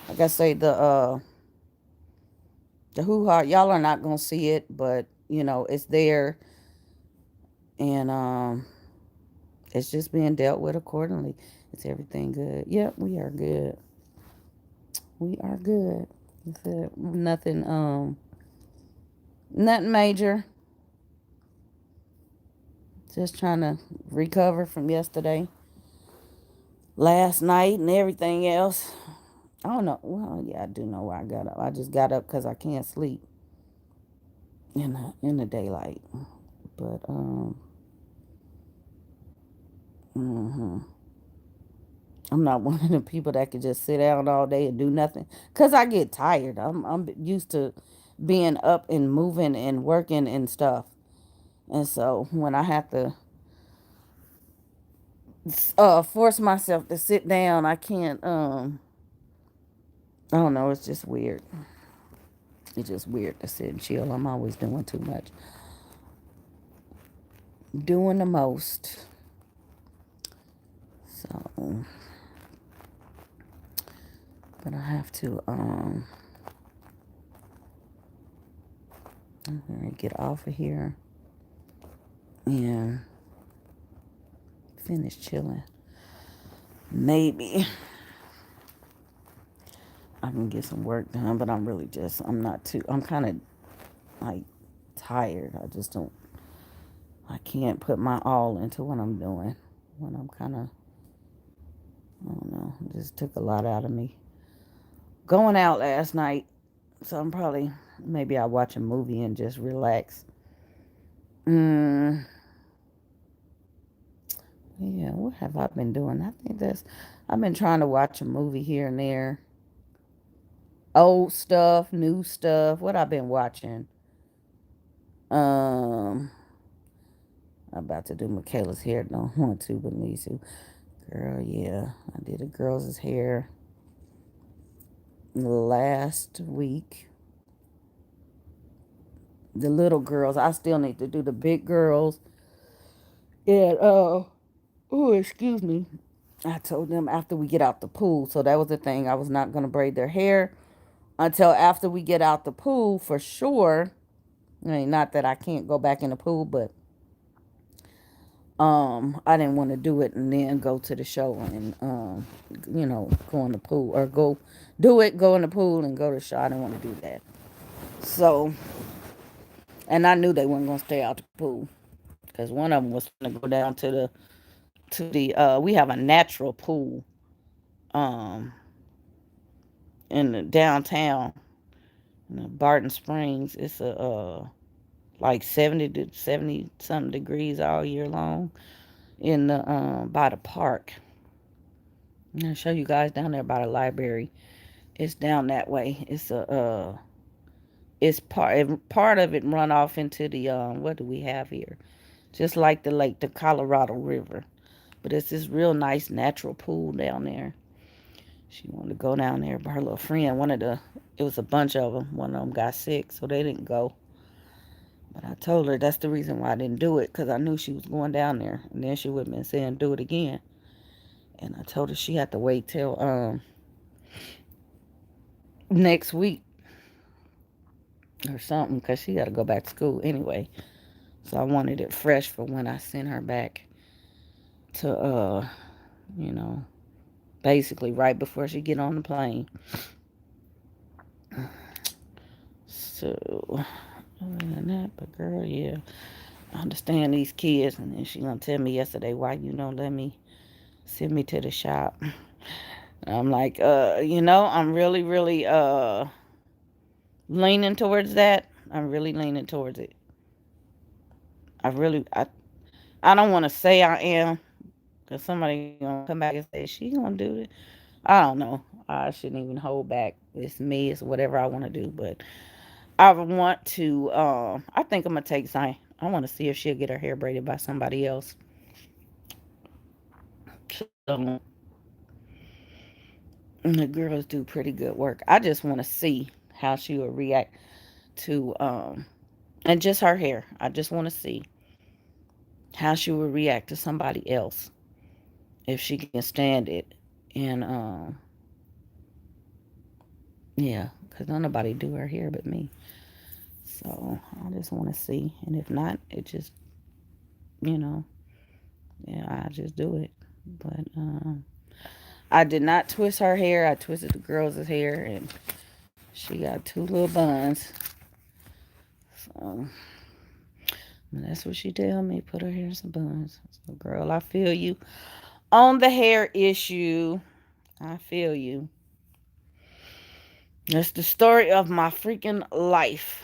like I say, the hoo ha, y'all are not gonna see it, but it's there, and it's just being dealt with accordingly. Is everything good? Yep, we are good. We are good. Nothing nothing major. Just trying to recover from yesterday, last night, and everything else. I don't know. Well, yeah, I do know why I got up. I just got up because I can't sleep in the daylight. But hmm I'm not one of the people that could just sit down all day and do nothing. Cause I get tired. I'm used to being up and moving and working and stuff. And so when I have to force myself to sit down, I can't. I don't know. It's just weird. It's just weird to sit and chill. I'm always doing too much, doing the most. So, but I have to. I'm gonna get off of here and finish chilling. Maybe I can get some work done, but I'm not too. I'm kind of like tired. I can't put my all into what I'm doing when I'm kind of, I don't know, it just took a lot out of me. Going out last night, so maybe I'll watch a movie and just relax. Mm, yeah, what have I been doing? I've been trying to watch a movie here and there. Old stuff, new stuff. What I've been watching. Um, I'm about to do Michaela's hair. Don't want to, but need to. Girl, yeah. I did a girl's hair last week. The little girls. I still need to do the big girls. And oh, excuse me. I told them after we get out the pool. So that was the thing. I was not gonna braid their hair until after we get out the pool for sure. I mean, not that I can't go back in the pool, but I didn't want to do it and then go to the show and go in the pool or go in the pool and go to the show. I didn't want to do that. So, and I knew they weren't gonna stay out the pool because one of them was gonna go down to the we have a natural pool um in the downtown in the Barton Springs. It's a like 70 to 70 something degrees all year long in the by the park. I'll show you guys down there by the library. It's down that way. It's part of it run off into the what do we have here? Just like the lake, the Colorado River. But it's this real nice natural pool down there. She wanted to go down there, but her little friend, it was a bunch of them. One of them got sick, so they didn't go. But I told her that's the reason why I didn't do it, because I knew she was going down there. And then she would have been saying, do it again. And I told her she had to wait till next week or something, because she got to go back to school anyway. So I wanted it fresh for when I sent her back to, you know, basically right before she get on the plane. So, other than that, but girl, yeah, I understand these kids. And then she gonna tell me yesterday, why you don't let me send me to the shop. And I'm like, I'm really, really leaning towards that. I'm really leaning towards it. I really, I don't want to say I am, because somebody gonna come back and say she gonna do it. I don't know. I shouldn't even hold back. It's me. It's whatever I want to do. But I want to. I think I'm gonna take Zion. I want to see if she'll get her hair braided by somebody else. So the girls do pretty good work. I just want to see how she will react to and just her hair. I just want to see how she will react to somebody else if she can stand it. And yeah, because nobody do her hair but me. So I just want to see, and if not, it just you know, yeah, I just do it. But I did not twist her hair. I twisted the girls' hair, and she got two little buns. So that's what she tell me. Put her hair in some buns. So, girl, I feel you on the hair issue. I feel you. That's the story of my freaking life.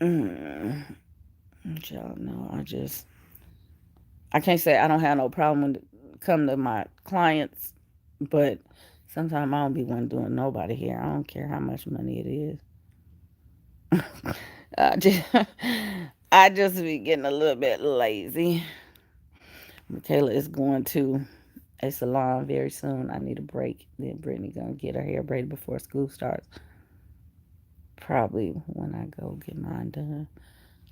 Mm. Y'all know, I can't say I don't have no problem when it come to my clients, but sometimes I don't be one doing nobody here. I don't care how much money it is. I just, I just be getting a little bit lazy. Michaela is going to a salon very soon. I need a break. Then Brittany gonna get her hair braided before school starts. Probably when I go get mine done,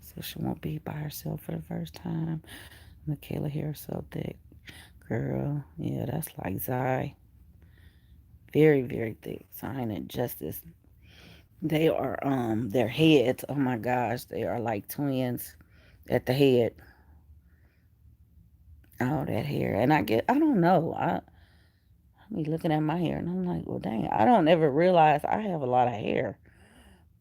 so she won't be by herself for the first time. Michaela hair so thick, girl. Yeah, that's like Zai. Very, very thick. Sign and Justice. They are their heads. Oh my gosh, they are like twins at the head. All that hair, and I don't know. I be looking at my hair, and I'm like, well, dang, I don't ever realize I have a lot of hair.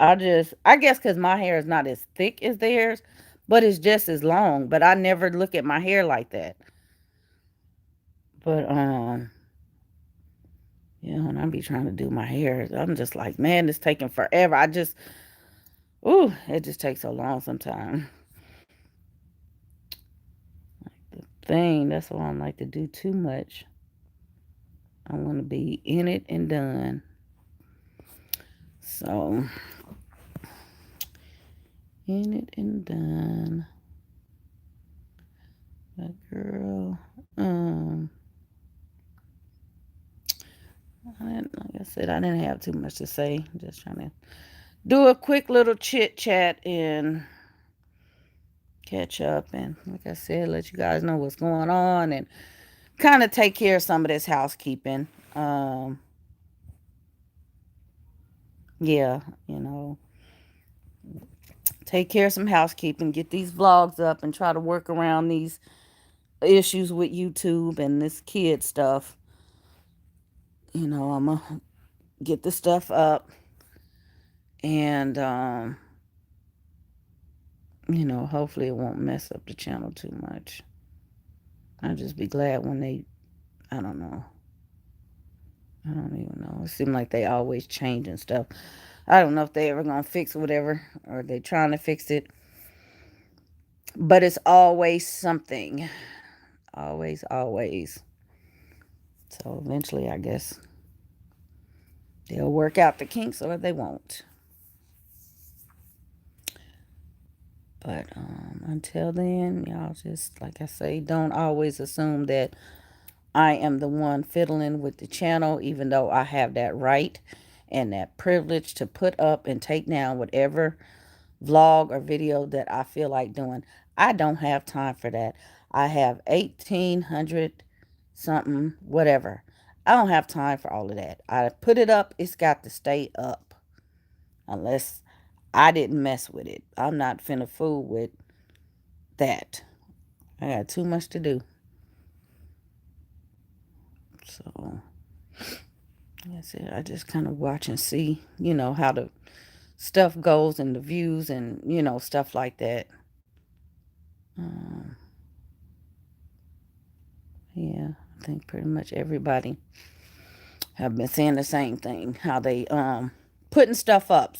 I guess, because my hair is not as thick as theirs, but it's just as long. But I never look at my hair like that. But yeah, when I be trying to do my hair, I'm just like, man, it's taking forever. Ooh, it just takes so long sometimes. The thing, that's why I don't like to do too much. I want to be in it and done. So, in it and done. But girl, like I said, I didn't have too much to say. Just trying to do a quick little chit chat and catch up, and like I said, let you guys know what's going on and kind of take care of some of this housekeeping. Um, yeah, you know, take care of some housekeeping, get these vlogs up, and try to work around these issues with YouTube and this kid stuff. I'm gonna get the stuff up, and hopefully it won't mess up the channel too much. I'll just be glad when I don't know. I don't even know. It seems like they always changing stuff. I don't know if they ever gonna fix whatever or they trying to fix it, but it's always something. Always, always. So eventually, I guess they'll work out the kinks or they won't. But until then, y'all just, like I say, don't always assume that I am the one fiddling with the channel, even though I have that right and that privilege to put up and take down whatever vlog or video that I feel like doing. I don't have time for that. I have 1,800 something, whatever. I don't have time for all of that. I put it up, it's got to stay up. Unless I didn't mess with it. I'm not finna fool with that. I got too much to do. So that's it. I just kind of watch and see, how the stuff goes and the views and, stuff like that. Um, yeah, I think pretty much everybody have been saying the same thing. How they putting stuff up.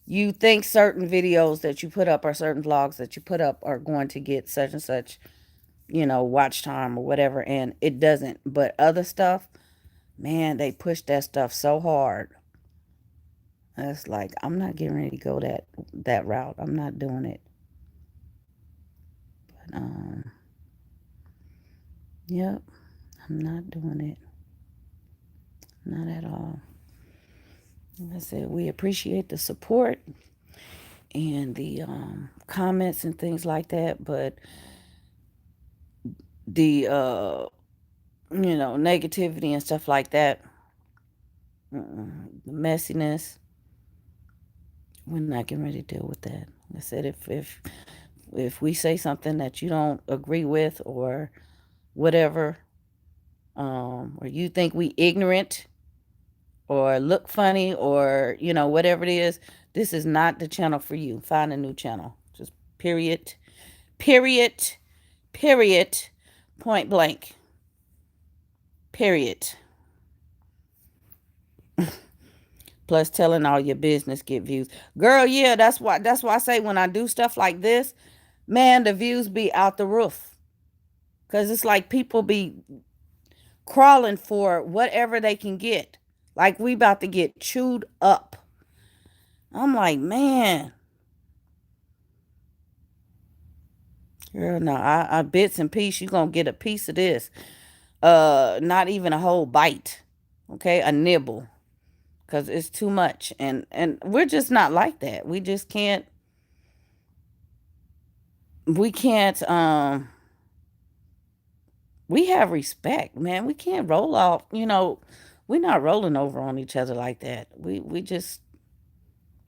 You think certain videos that you put up or certain vlogs that you put up are going to get such and such, watch time or whatever, and it doesn't. But other stuff, man, they push that stuff so hard. It's like I'm not getting ready to go that route. I'm not doing it. But yep, I'm not doing it. Not at all. Like I said, we appreciate the support and the comments and things like that, but the negativity and stuff like that, the messiness, we're not getting ready to deal with that. Like I said, if we say something that you don't agree with or whatever, or you think we ignorant or look funny or whatever it is, this is not the channel for you. Find a new channel. Just period, period, period, point blank, period. Plus telling all your business get views. Girl, yeah, that's why I say when I do stuff like this, man, the views be out the roof. Cause it's like people be crawling for whatever they can get. Like we about to get chewed up. I'm like, man. Girl, no, I bits and pieces, you gonna get a piece of this. Not even a whole bite. Okay, a nibble. Cause it's too much. And we're just not like that. We can't we have respect, man. We can't roll off, we're not rolling over on each other like that. We just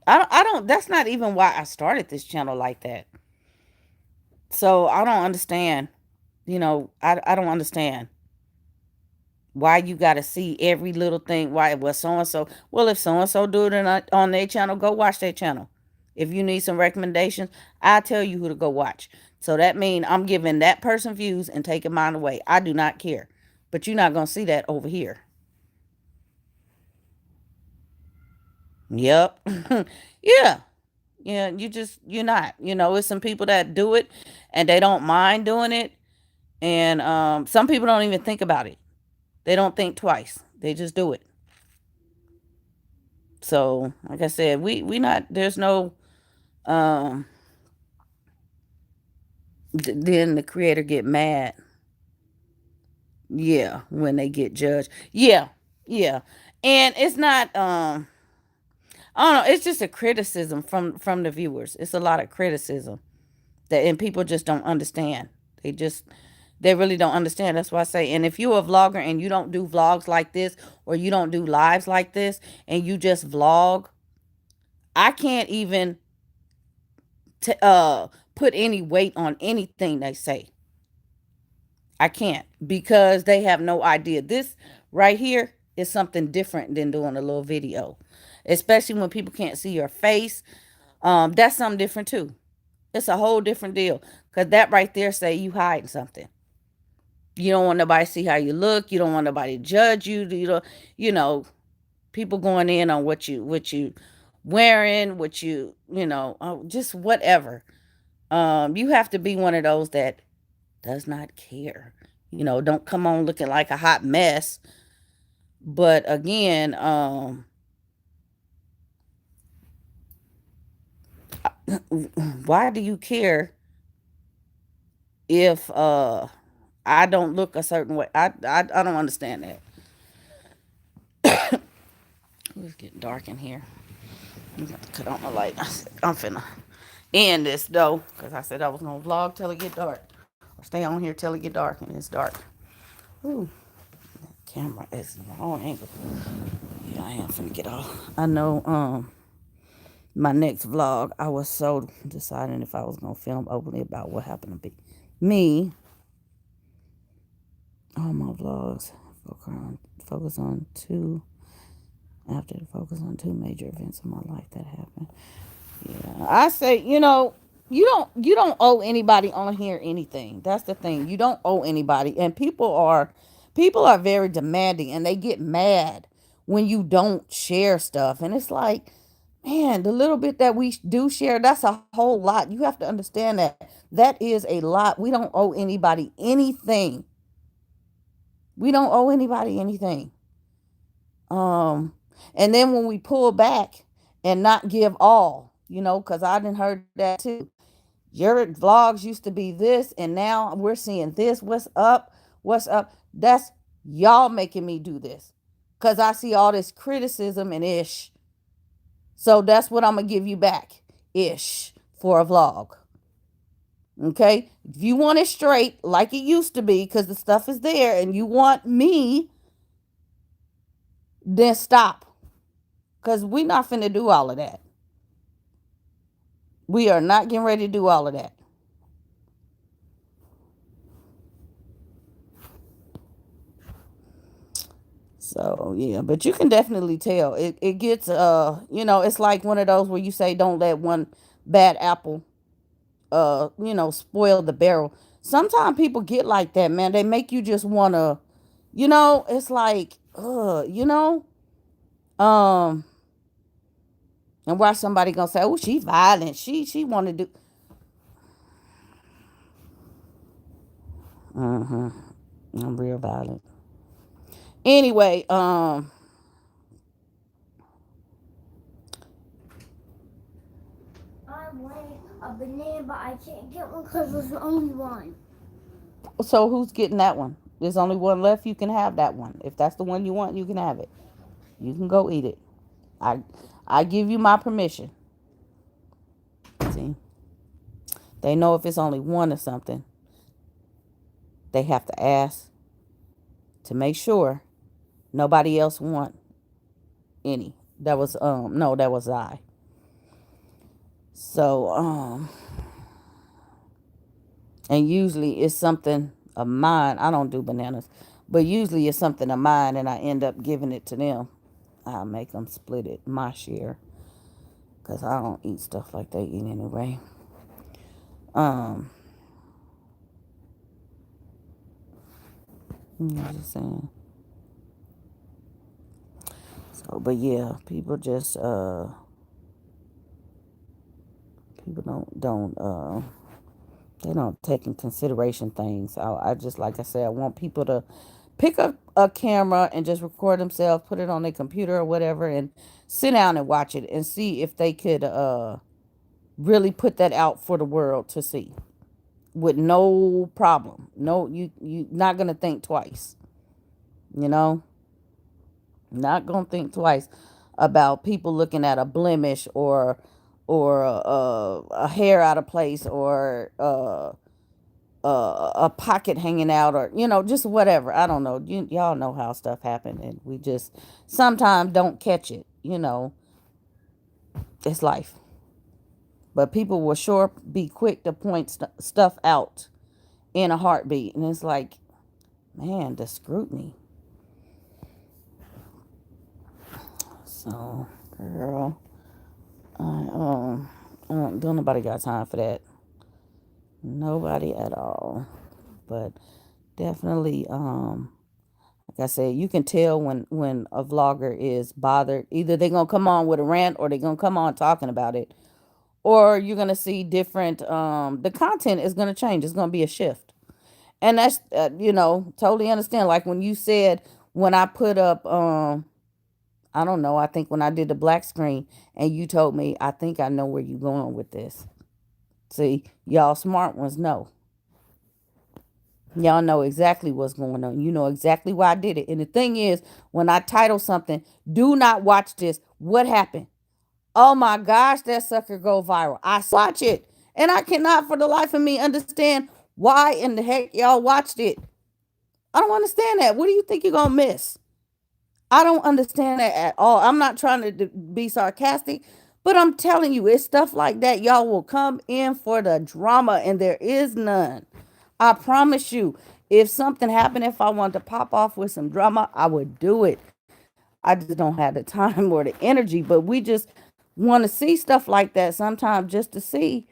I don't that's not even why I started this channel like that. So I don't understand. I don't understand why you got to see every little thing. Why was so and so? Well, if so and so do it on their channel, go watch their channel. If you need some recommendations, I tell you who to go watch. So that means I'm giving that person views and taking mine away. I do not care, but you're not gonna see that over here. Yep, yeah, yeah. You're not. It's some people that do it and they don't mind doing it, and some people don't even think about it. They don't think twice. They just do it. So, like I said, we not there's no um then the creator get mad. Yeah, when they get judged. Yeah. Yeah. And it's not I don't know, it's just a criticism from the viewers. It's a lot of criticism that and people just don't understand. They really don't understand. That's why I say, and if you're a vlogger and you don't do vlogs like this or you don't do lives like this and you just vlog, I can't even put any weight on anything they say. I can't because they have no idea. This right here is something different than doing a little video, especially when people can't see your face. That's something different too. It's a whole different deal because that right there say you hiding something. You don't want nobody to see how you look. You don't want nobody to judge you. You know. People going in on what you wearing, just whatever. You have to be one of those that does not care. Don't come on looking like a hot mess. But again, why do you care if I don't look a certain way? I don't understand that. It's getting dark in here. I'm gonna cut on the light. I'm finna end this though, because I said I was gonna vlog till it get dark, or stay on here till it get dark, and it's dark. Ooh, camera is in the wrong angle. Yeah, I am finna get off. I know. My next vlog, I was so deciding if I was gonna film openly about what happened to me. All my vlogs focus on two after the focus on two major events in my life that happened. Yeah, I say, you don't owe anybody on here anything. That's the thing. You don't owe anybody, and people are very demanding, and they get mad when you don't share stuff. And it's like, man, the little bit that we do share, that's a whole lot. You have to understand that is a lot. We don't owe anybody anything. We don't owe anybody anything. Um, and then when we pull back and not give all, because I didn't heard that too. Your vlogs used to be this, and now we're seeing this. What's up? What's up? That's y'all making me do this, because I see all this criticism and ish. So that's what I'm gonna give you back, ish, for a vlog. Okay, if you want it straight like it used to be, because the stuff is there, and you want me, then stop. Because we not finna do all of that. We are not getting ready to do all of that. So yeah, but you can definitely tell. It gets it's like one of those where you say don't let one bad apple spoil the barrel. Sometimes people get like that, man. They make you just wanna, it's like, um, and why somebody gonna say, oh, she violent. She wanna do. Mm-hmm. I'm real violent. Anyway, I want a banana, but I can't get one because there's only one. so who's getting that one? There's only one left. You can have that one. If that's the one you want, you can have it. You can go eat it. I I give you my permission. See, they know if it's only one or something, they have to ask to make sure nobody else want any. That was no, that was I. So and usually it's something of mine. I don't do bananas, but usually it's something of mine, and I end up giving it to them. I make them split it my share, because I don't eat stuff like they eat anyway. Um, I'm just saying. So, but yeah, people don't they don't take in consideration things. I just, like I said, I want people to pick up a camera and just record themselves, put it on their computer or whatever, and sit down and watch it and see if they could really put that out for the world to see with no problem. No, you not gonna think twice. You know, not gonna think twice about people looking at a blemish or a hair out of place, or a pocket hanging out, or just whatever. I don't know. Y'all know how stuff happen, and we just sometimes don't catch it. It's life. But people will sure be quick to point stuff out in a heartbeat, and it's like, man, the scrutiny. So, girl, don't nobody got time for that. Nobody at all. But definitely, Like I said, you can tell when a vlogger is bothered. Either they're gonna come on with a rant, or they're gonna come on talking about it, or you're gonna see different. The content is gonna change. It's gonna be a shift, and that's totally understand. Like when you said, when I put up, I don't know. I think when I did the black screen, and you told me, I think I know where you going with this. See, y'all smart ones know. Y'all know exactly what's going on. You know exactly why I did it. And the thing is, when I title something, do not watch this. What happened? Oh my gosh, that sucker go viral. I watch it. And I cannot for the life of me understand why in the heck y'all watched it. I don't understand that. What do you think you're going to miss? I don't understand that at all. I'm not trying to be sarcastic, but I'm telling you, it's stuff like that. Y'all will come in for the drama, and there is none. I promise you, if something happened, if I wanted to pop off with some drama, I would do it. I just don't have the time or the energy, but we just want to see stuff like that sometimes just to see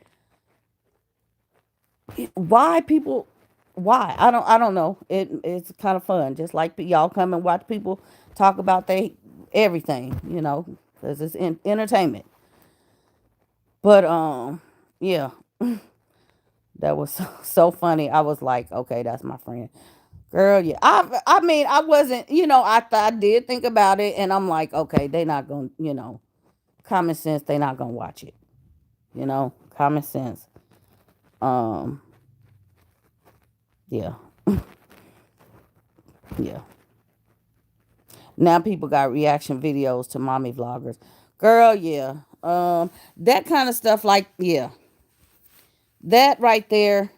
why people I don't know. It's kind of fun. Just like y'all come and watch people talk about they everything, because it's entertainment. But yeah, that was so funny. I was like, okay, that's my friend. Girl, yeah. I mean, I wasn't, I did think about it, and I'm like, okay, they not going, common sense, they not going to watch it. Common sense. Um yeah. Yeah. Now people got reaction videos to mommy vloggers. Girl, yeah. That kind of stuff, like, yeah. That right there,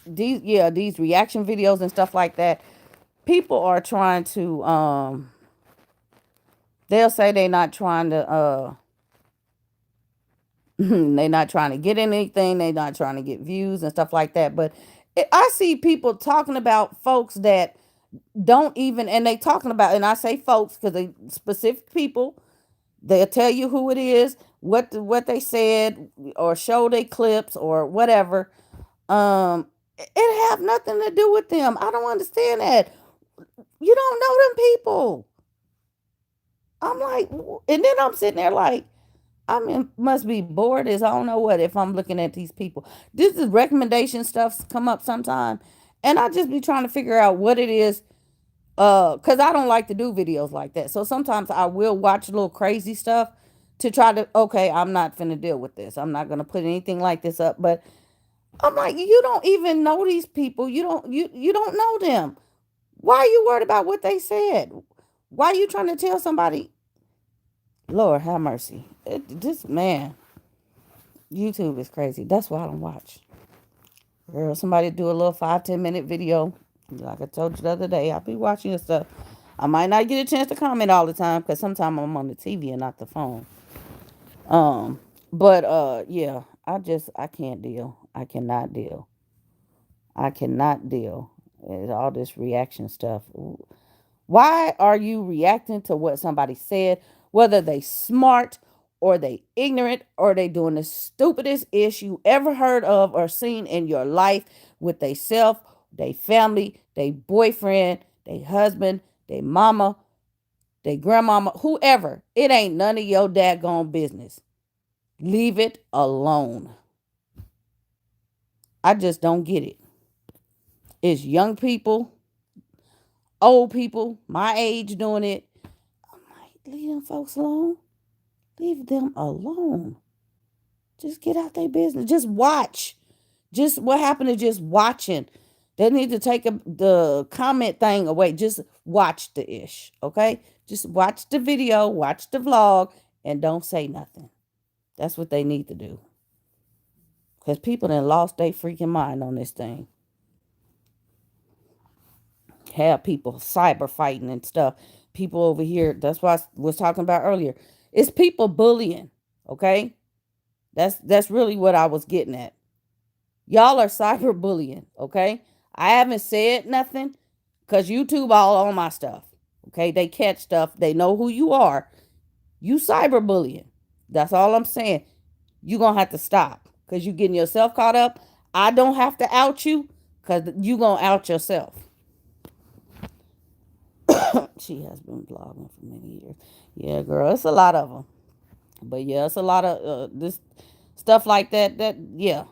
these reaction videos and stuff like that. People are trying to they'll say they not trying to they not trying to get anything, they not trying to get views and stuff like that. But I see people talking about folks that don't even, and they talking about, and I say folks because they specific people. They'll tell you who it is, what they said, or show they clips or whatever. It have nothing to do with them. I don't understand that. You don't know them people. I'm like, and then I'm sitting there like, I mean, must be bored as I don't know what if I'm looking at these people. This is recommendation stuff come up sometime, and I just be trying to figure out what it is. Cause I don't like to do videos like that. So sometimes I will watch a little crazy stuff to try to, okay, I'm not finna deal with this. I'm not gonna put anything like this up. But I'm like, you don't even know these people. You don't know them. Why are you worried about what they said? Why are you trying to tell somebody? Lord have mercy. This man, YouTube is crazy. That's why I don't watch. Girl, somebody do a little 5-10 minute video. Like I told you the other day, I'll be watching your stuff. I might not get a chance to comment all the time because sometimes I'm on the TV and not the phone. But yeah, I can't deal. I cannot deal. I cannot deal with all this reaction stuff. Why are you reacting to what somebody said, whether they smart or they ignorant or they doing the stupidest ish you ever heard of or seen in your life with they self, they family, they boyfriend, they husband, they mama, they grandmama, whoever. It ain't none of your daggone business. Leave it alone. I just don't get it. It's young people, old people, my age doing it. I'm like, leave them folks alone. Leave them alone. Just get out their business. Just watch. Just what happened to just watching? They need to take the comment thing away. Just watch the ish. Okay? Just watch the video, watch the vlog, and don't say nothing. That's what they need to do. Because people done lost their freaking mind on this thing. Have people cyber fighting and stuff. People over here, that's what I was talking about earlier. It's people bullying. Okay? That's really what I was getting at. Y'all are cyberbullying, okay? I haven't said nothing because YouTube all on my stuff. Okay, they catch stuff. They know who you are. You cyberbullying. That's all I'm saying. You gonna have to stop because you getting yourself caught up. I don't have to out you because you gonna out yourself. She has been blogging for many years. Yeah, girl, it's a lot of them. But yeah, it's a lot of this stuff like that. That yeah,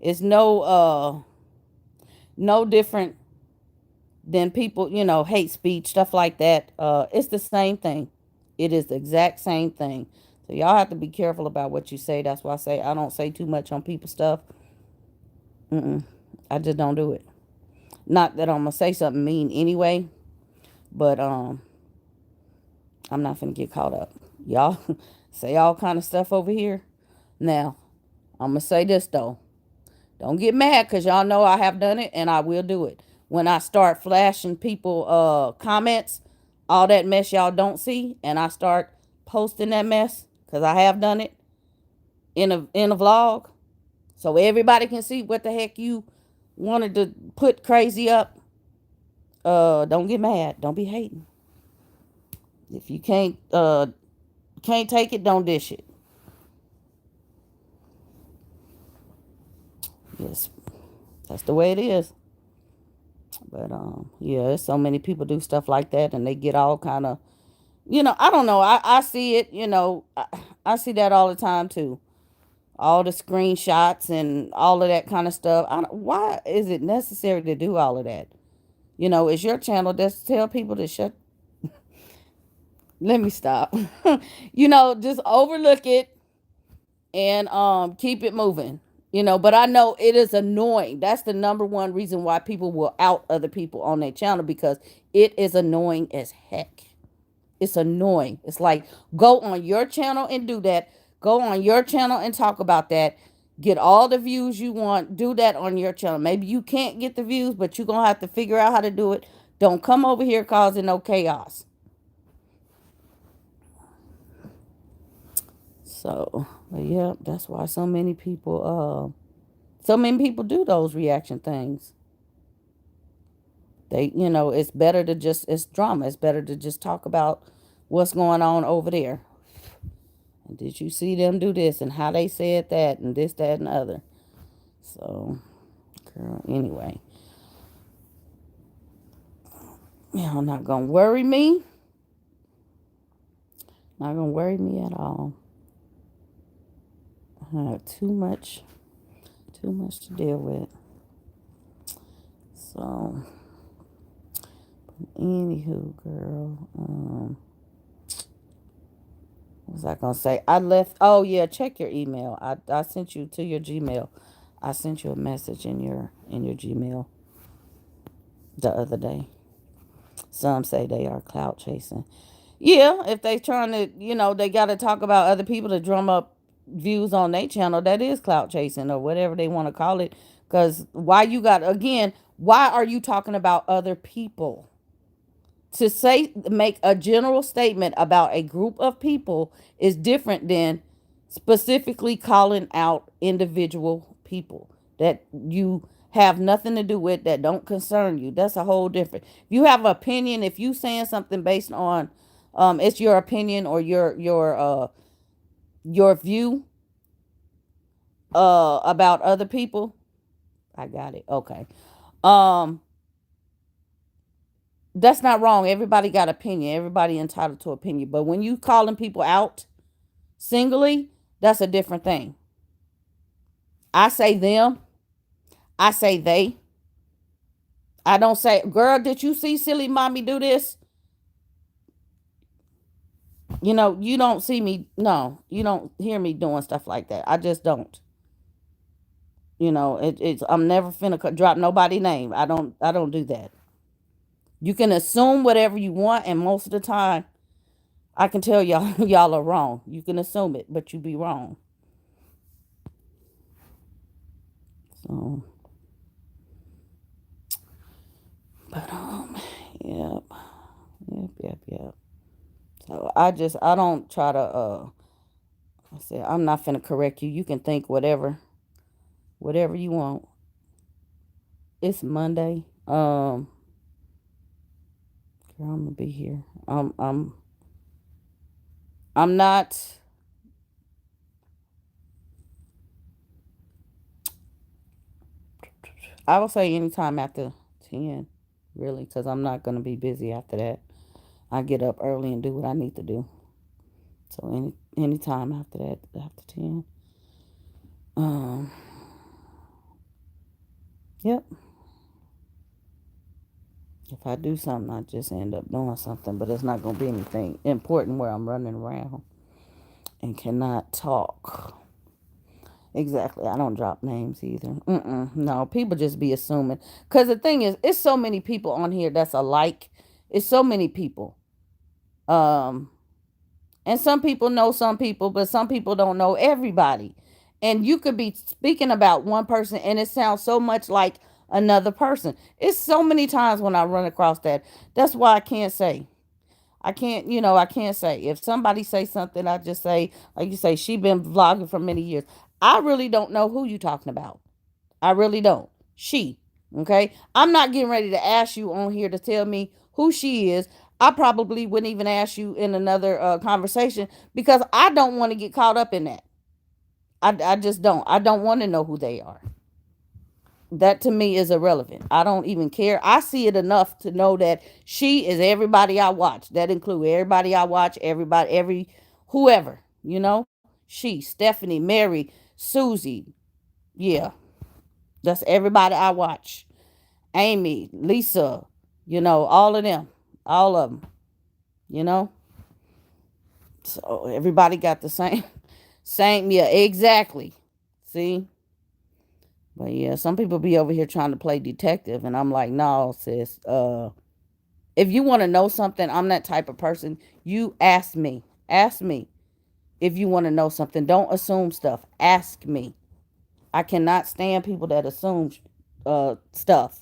it's no different than people, hate speech, stuff like that. It's the same thing. It is the exact same thing. So y'all have to be careful about what you say. That's why I say I don't say too much on people's stuff. Mm-mm. I just don't do it. Not that I'm gonna say something mean anyway, but I'm not gonna get caught up. Y'all say all kind of stuff over here. Now I'm gonna say this though. Don't get mad because y'all know I have done it and I will do it. When I start flashing people comments, all that mess y'all don't see, and I start posting that mess because I have done it in a vlog, so everybody can see what the heck you wanted to put crazy up. Don't get mad. Don't be hating. If you can't take it, don't dish it. Yes, that's the way it is. But yeah, so many people do stuff like that, and they get all kind of, I don't know. I see it. I see that all the time too. All the screenshots and all of that kind of stuff. Why is it necessary to do all of that? It's your channel. Just tell people to shut. Let me stop. Just overlook it and keep it moving. But I know it is annoying. That's the number one reason why people will out other people on their channel, because it is annoying as heck. It's annoying. It's like, go on your channel and do that. Go on your channel and talk about that. Get all the views you want. Do that on your channel. Maybe you can't get the views, but you're going to have to figure out how to do it. Don't come over here causing no chaos. So, but yeah, that's why so many people do those reaction things. It's better to just, it's drama. It's better to just talk about what's going on over there. And did you see them do this and how they said that and this, that, and the other? So, girl, anyway, y'all not gonna worry me. Not gonna worry me at all. I have too much to deal with. So, anywho, girl, what was I gonna say? I left. Oh yeah, check your email. I sent you to your Gmail. I sent you a message in your Gmail the other day. Some say they are clout chasing. Yeah, if they trying to, they got to talk about other people to drum up views on their channel. That is clout chasing or whatever they want to call it. Because why are you talking about other people? To make a general statement about a group of people is different than specifically calling out individual people that you have nothing to do with, that don't concern you. That's a whole different. If you have an opinion, if you saying something based on it's your opinion or your view about other people, I got it. Okay. Um that's not wrong. Everybody got opinion. Everybody entitled to opinion. But when you calling people out singly, that's a different thing. I say them. I say they. I don't say, girl, did you see silly mommy do this? You don't see me. No, you don't hear me doing stuff like that. I just don't. It's I'm never finna drop nobody name. I don't do that. You can assume whatever you want, and most of the time, I can tell y'all y'all are wrong. You can assume it, but you be wrong. So, but yep, yep. So I don't try to I said I'm not finna correct you. You can think whatever you want. It's Monday. Girl, I'm gonna be here. I'm not. I will say anytime after 10, really, because I'm not gonna be busy after that. I get up early and do what I need to do. So any time after that, after 10. Um, yep. If I do something, I just end up doing something, but it's not gonna be anything important where I'm running around and cannot talk. Exactly. I don't drop names either. No, people just be assuming. Cause the thing is, it's so many people on here that's alike. It's so many people. Um, and some people know some people, but some people don't know everybody. And you could be speaking about one person, and it sounds so much like another person. It's so many times when I run across that. That's why I can't say. I can't, I can't say. If somebody say something, I just say, like you say, she been vlogging for many years. I really don't know who you talking about. I really don't. She. Okay. I'm not getting ready to ask you on here to tell me who she is. I probably wouldn't even ask you in another conversation because I don't want to get caught up in that. I just don't. I don't want to know who they are. That to me is irrelevant. I don't even care. I see it enough to know that she is everybody I watch. That includes everybody I watch, everybody, whoever, she, Stephanie, Mary, Susie. Yeah, that's everybody I watch. Amy, Lisa, all of them, all of them, you know. So everybody got the same, same. Yeah, exactly. See, but yeah, some people be over here trying to play detective, and I'm like, no, sis. If you want to know something, I'm that type of person. You ask me. Ask me if you want to know something. Don't assume stuff. Ask me. I cannot stand people that assume stuff.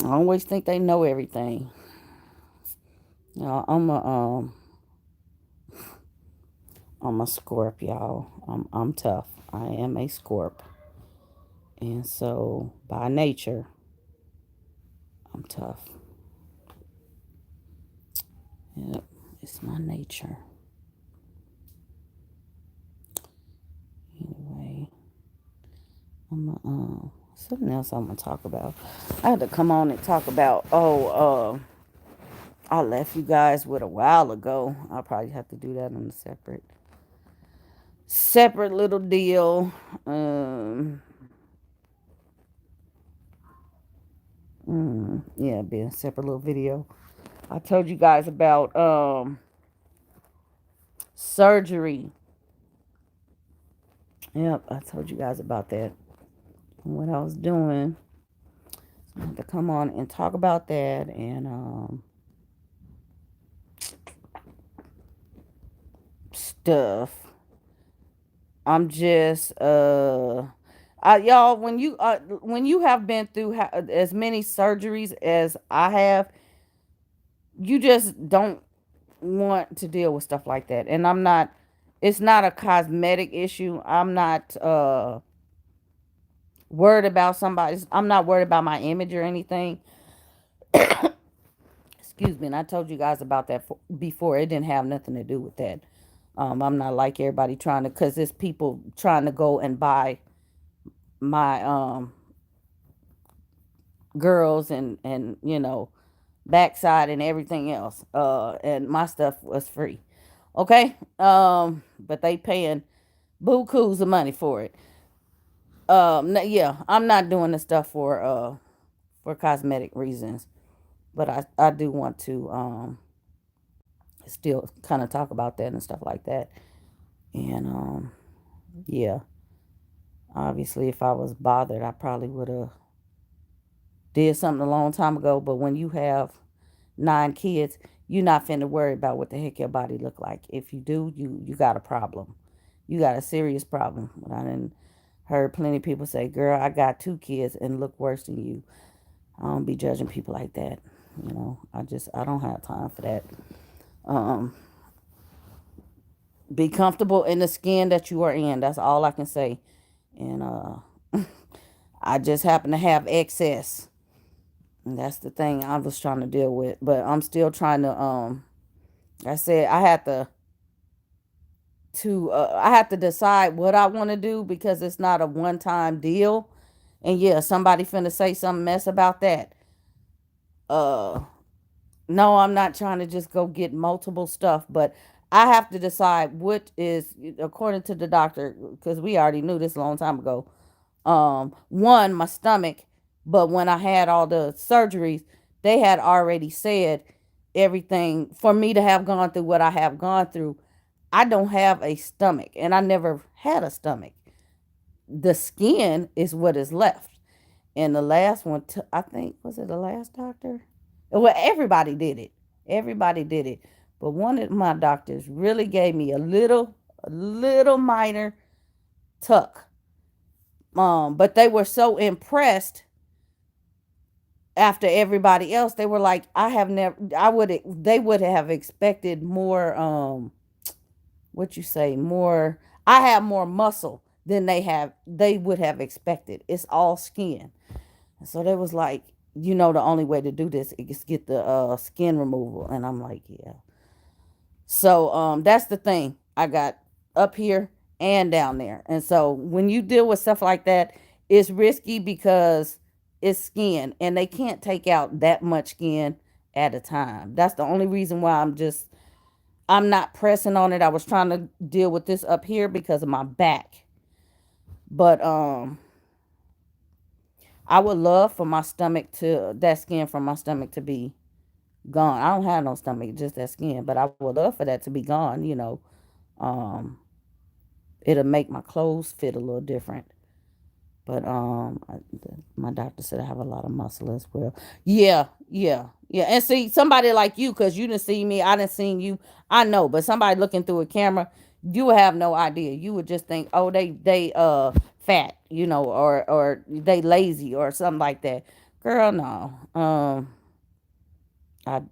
I always think they know everything. I'm a scorp, y'all. I'm tough. I am a scorp, and so by nature, I'm tough. Yep, it's my nature. Anyway, something else I'm gonna talk about. I had to come on and talk about. I left you guys with a while ago. I'll probably have to do that on a separate little deal. Yeah, be a separate little video. I told you guys about surgery. Yep, I told you guys about that and what I was doing. So I had to come on and talk about that and stuff. I'm just y'all when you have been through as many surgeries as I have, you just don't want to deal with stuff like that. And I'm not. It's not a cosmetic issue. I'm not worried about somebody's. I'm not worried about my image or anything. Excuse me. And I told you guys about that before. It didn't have nothing to do with that. I'm not like everybody trying to, cause there's people trying to go and buy my girls and backside and everything else. And my stuff was free. Okay. But they paying bukus of money for it. Yeah, I'm not doing the stuff for cosmetic reasons, but I do want to still kind of talk about that and stuff like that. And yeah, obviously, if I was bothered, I probably would have did something a long time ago. But when you have 9 kids, you're not finna worry about what the heck your body look like. If you do, you got a problem. You got a serious problem. I didn't heard plenty of people say, "Girl, I got 2 kids and look worse than you." I don't be judging people like that. I don't have time for that. Um, be comfortable in the skin that you are in. That's all I can say. And I just happen to have excess. And that's the thing I was trying to deal with. But I'm still trying to I said I have to decide what I want to do because it's not a one time deal. And yeah, somebody finna say some mess about that. Uh, no, I'm not trying to just go get multiple stuff, but I have to decide what is, according to the doctor, because we already knew this a long time ago. One, my stomach, but when I had all the surgeries, they had already said everything for me to have gone through what I have gone through. I don't have a stomach, and I never had a stomach. The skin is what is left. And the last one, I think, was it the last doctor? Well, everybody did it. Everybody did it. But one of my doctors really gave me a little minor tuck. But they were so impressed after everybody else. They were like, I have never, they would have expected more, what you say, more, I have more muscle than they would have expected. It's all skin. So they was like, the only way to do this is get the skin removal. And I'm like, yeah. So that's the thing. I got up here and down there. And so when you deal with stuff like that, it's risky because it's skin and they can't take out that much skin at a time. That's the only reason why I'm not pressing on it. I was trying to deal with this up here because of my back. But I would love for my stomach to that skin from my stomach to be gone. I don't have no stomach, just that skin. But I would love for that to be gone. Um, it'll make my clothes fit a little different. But my doctor said I have a lot of muscle as well. Yeah, yeah, yeah. And see, somebody like you, because you didn't see me, I didn't see you. I know, but somebody looking through a camera, you would have no idea. You would just think, oh, they fat, or they lazy or something like that. Girl, no. I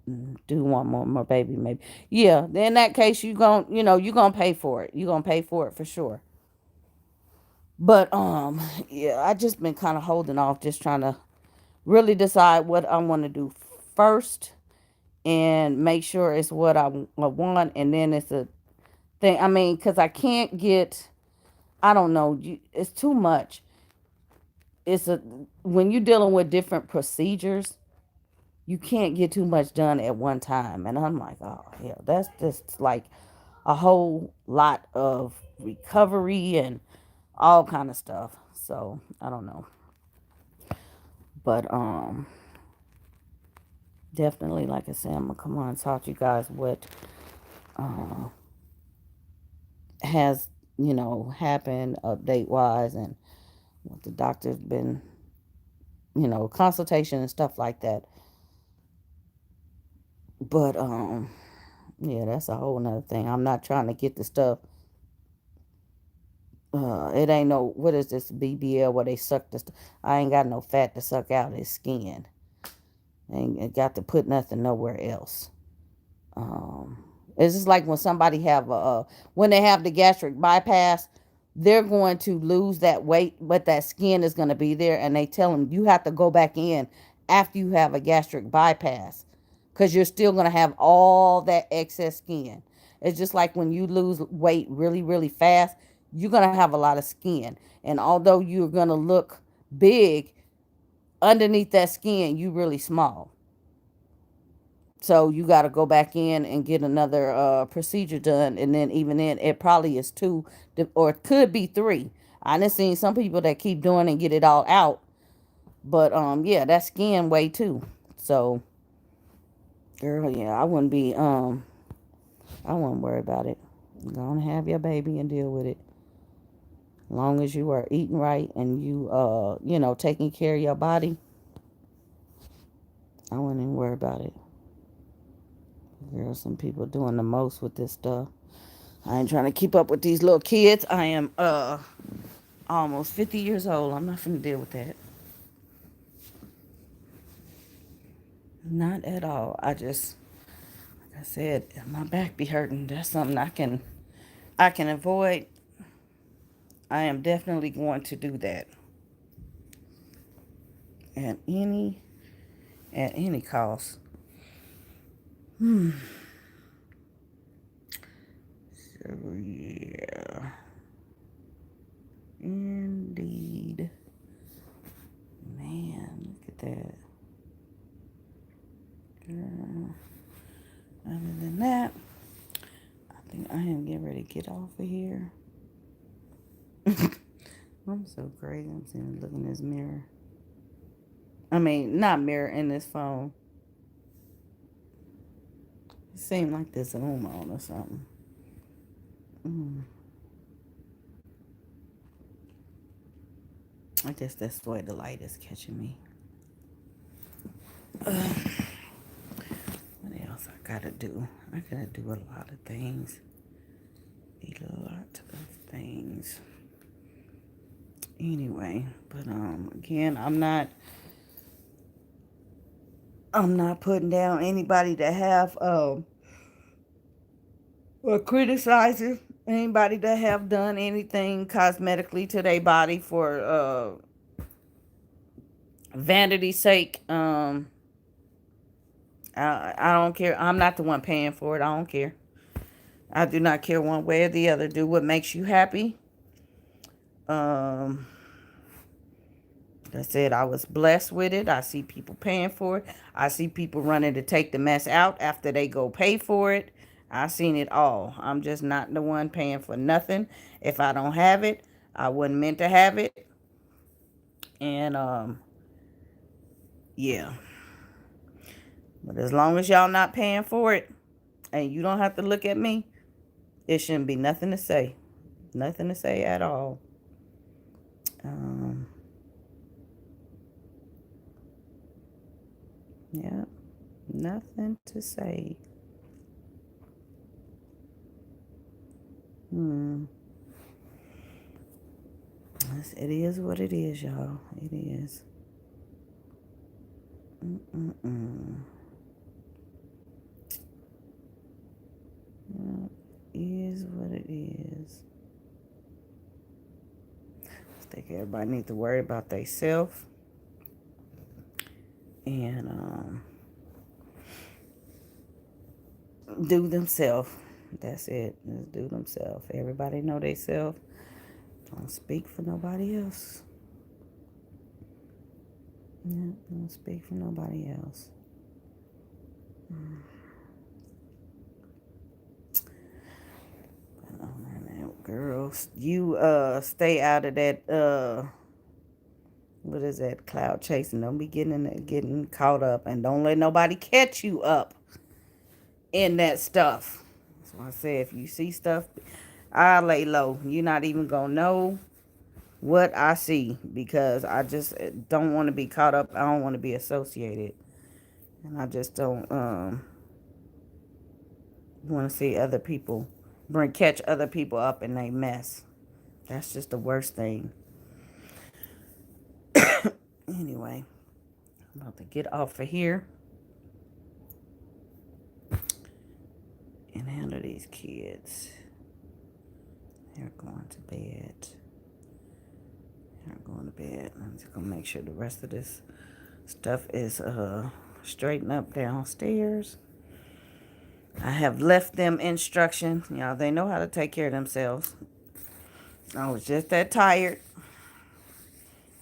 do want more baby, maybe. Yeah. In that case, you gonna pay for it. You gonna pay for it for sure. But yeah, I just been kind of holding off, just trying to really decide what I want to do first, and make sure it's what I want, and then it's a thing. I mean, because I can't get, I don't know, it's too much. It's a When you're dealing with different procedures, you can't get too much done at one time, and I'm like, oh yeah, that's just like a whole lot of recovery and all kind of stuff. So I don't know, but definitely, like I said, I'm gonna come on and talk to you guys what uh, has happened update wise, and what the doctor's been, consultation and stuff like that. But yeah, that's a whole nother thing. I'm not trying to get the stuff. It ain't no, what is this BBL where they suck the I ain't got no fat to suck out his skin. Ain't got to put nothing nowhere else. Um, it's just like when somebody have when they have the gastric bypass, they're going to lose that weight, but that skin is going to be there, and they tell them you have to go back in after you have a gastric bypass, because you're still going to have all that excess skin. It's just like when you lose weight really, really fast, you're going to have a lot of skin, and although you're going to look big, underneath that skin, you really small. So you got to go back in and get another procedure done, and then even then, it probably is two, or it could be three. I done seen some people that keep doing and get it all out, but yeah, that skin way too. So, girl, yeah, I wouldn't worry about it. You're gonna have your baby and deal with it. As long as you are eating right and taking care of your body, I wouldn't even worry about it. Girl, some people doing the most with this stuff. I ain't trying to keep up with these little kids. I am almost 50 years old. I'm not finna deal with that. Not at all. Like I said, my back be hurting. That's something I can avoid. I am definitely going to do that at any cost. So yeah, indeed. get off of here. I'm so crazy. I'm sitting looking in this mirror. I mean, not mirror, in this phone. It seemed like there's Zoom on or something. Mm. I guess that's the way the light is catching me. What else I gotta do? I gotta do a lot of things. A lot of things. Anyway, but again, I'm not putting down anybody that have or criticizing anybody that have done anything cosmetically to their body for vanity's sake. I don't care. I'm not the one paying for it. I don't care. I do not care one way or the other. Do what makes you happy. Um, I said I was blessed with it. I see people paying for it. I see people running to take the mess out after they go pay for it. I seen it all. I'm just not the one paying for nothing. If I don't have it, I wasn't meant to have it. And yeah. But as long as y'all not paying for it, and you don't have to look at me, it shouldn't be nothing to say. Nothing to say at all. Um, yeah, nothing to say. Hmm. It is what it is, y'all. It is. Mm-mm-mm. Yeah, it is what it is. I think everybody needs to worry about themselves and do themselves. That's it. Just do themselves. Everybody know themselves. Don't speak for nobody else. Yeah, don't speak for nobody else. Girls, you stay out of that what is that, cloud chasing. Don't be getting caught up, and don't let nobody catch you up in that stuff. So I say, if you see stuff, I lay low. You're not even gonna know what I see, because I just don't want to be caught up. I don't want to be associated, and I just don't want to see other people catch other people up in a mess. That's just the worst thing. Anyway, I'm about to get off of here and handle these kids. They're going to bed. They're going to bed. I'm just gonna make sure the rest of this stuff is straightened up downstairs. I have left them instructions. Y'all, they know how to take care of themselves. I was just that tired.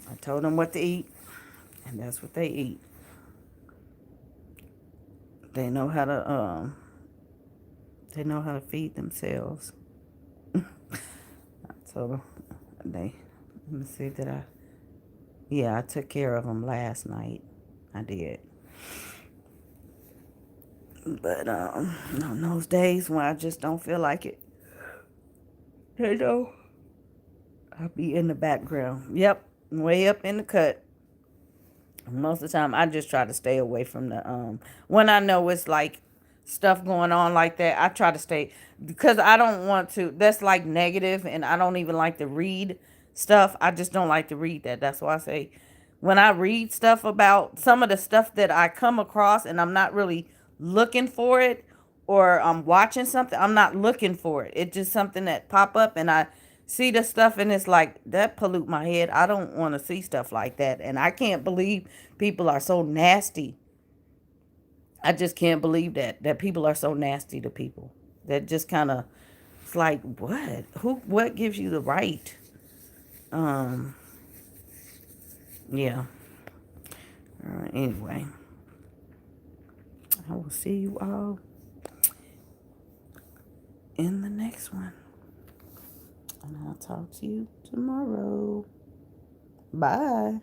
I told them what to eat, and that's what they eat. They know how to feed themselves. I told them let me see, I took care of them last night. I did. But on those days when I just don't feel like it, they know I'll be in the background. Yep, way up in the cut. Most of the time, I just try to stay away from the when I know it's like stuff going on like that. I try to stay, because I don't want to. That's like negative, and I don't even like to read stuff. I just don't like to read that. That's why I say, when I read stuff about some of the stuff that I come across, and I'm not really looking for it, or I'm watching something, I'm not looking for it. It's just something that pop up, and I see the stuff, and it's like, that pollute my head. I don't want to see stuff like that, and I can't believe people are so nasty. I just can't believe that people are so nasty to people. That just kind of, it's like, what gives you the right? Um, yeah. Anyway, I will see you all in the next one. And I'll talk to you tomorrow. Bye.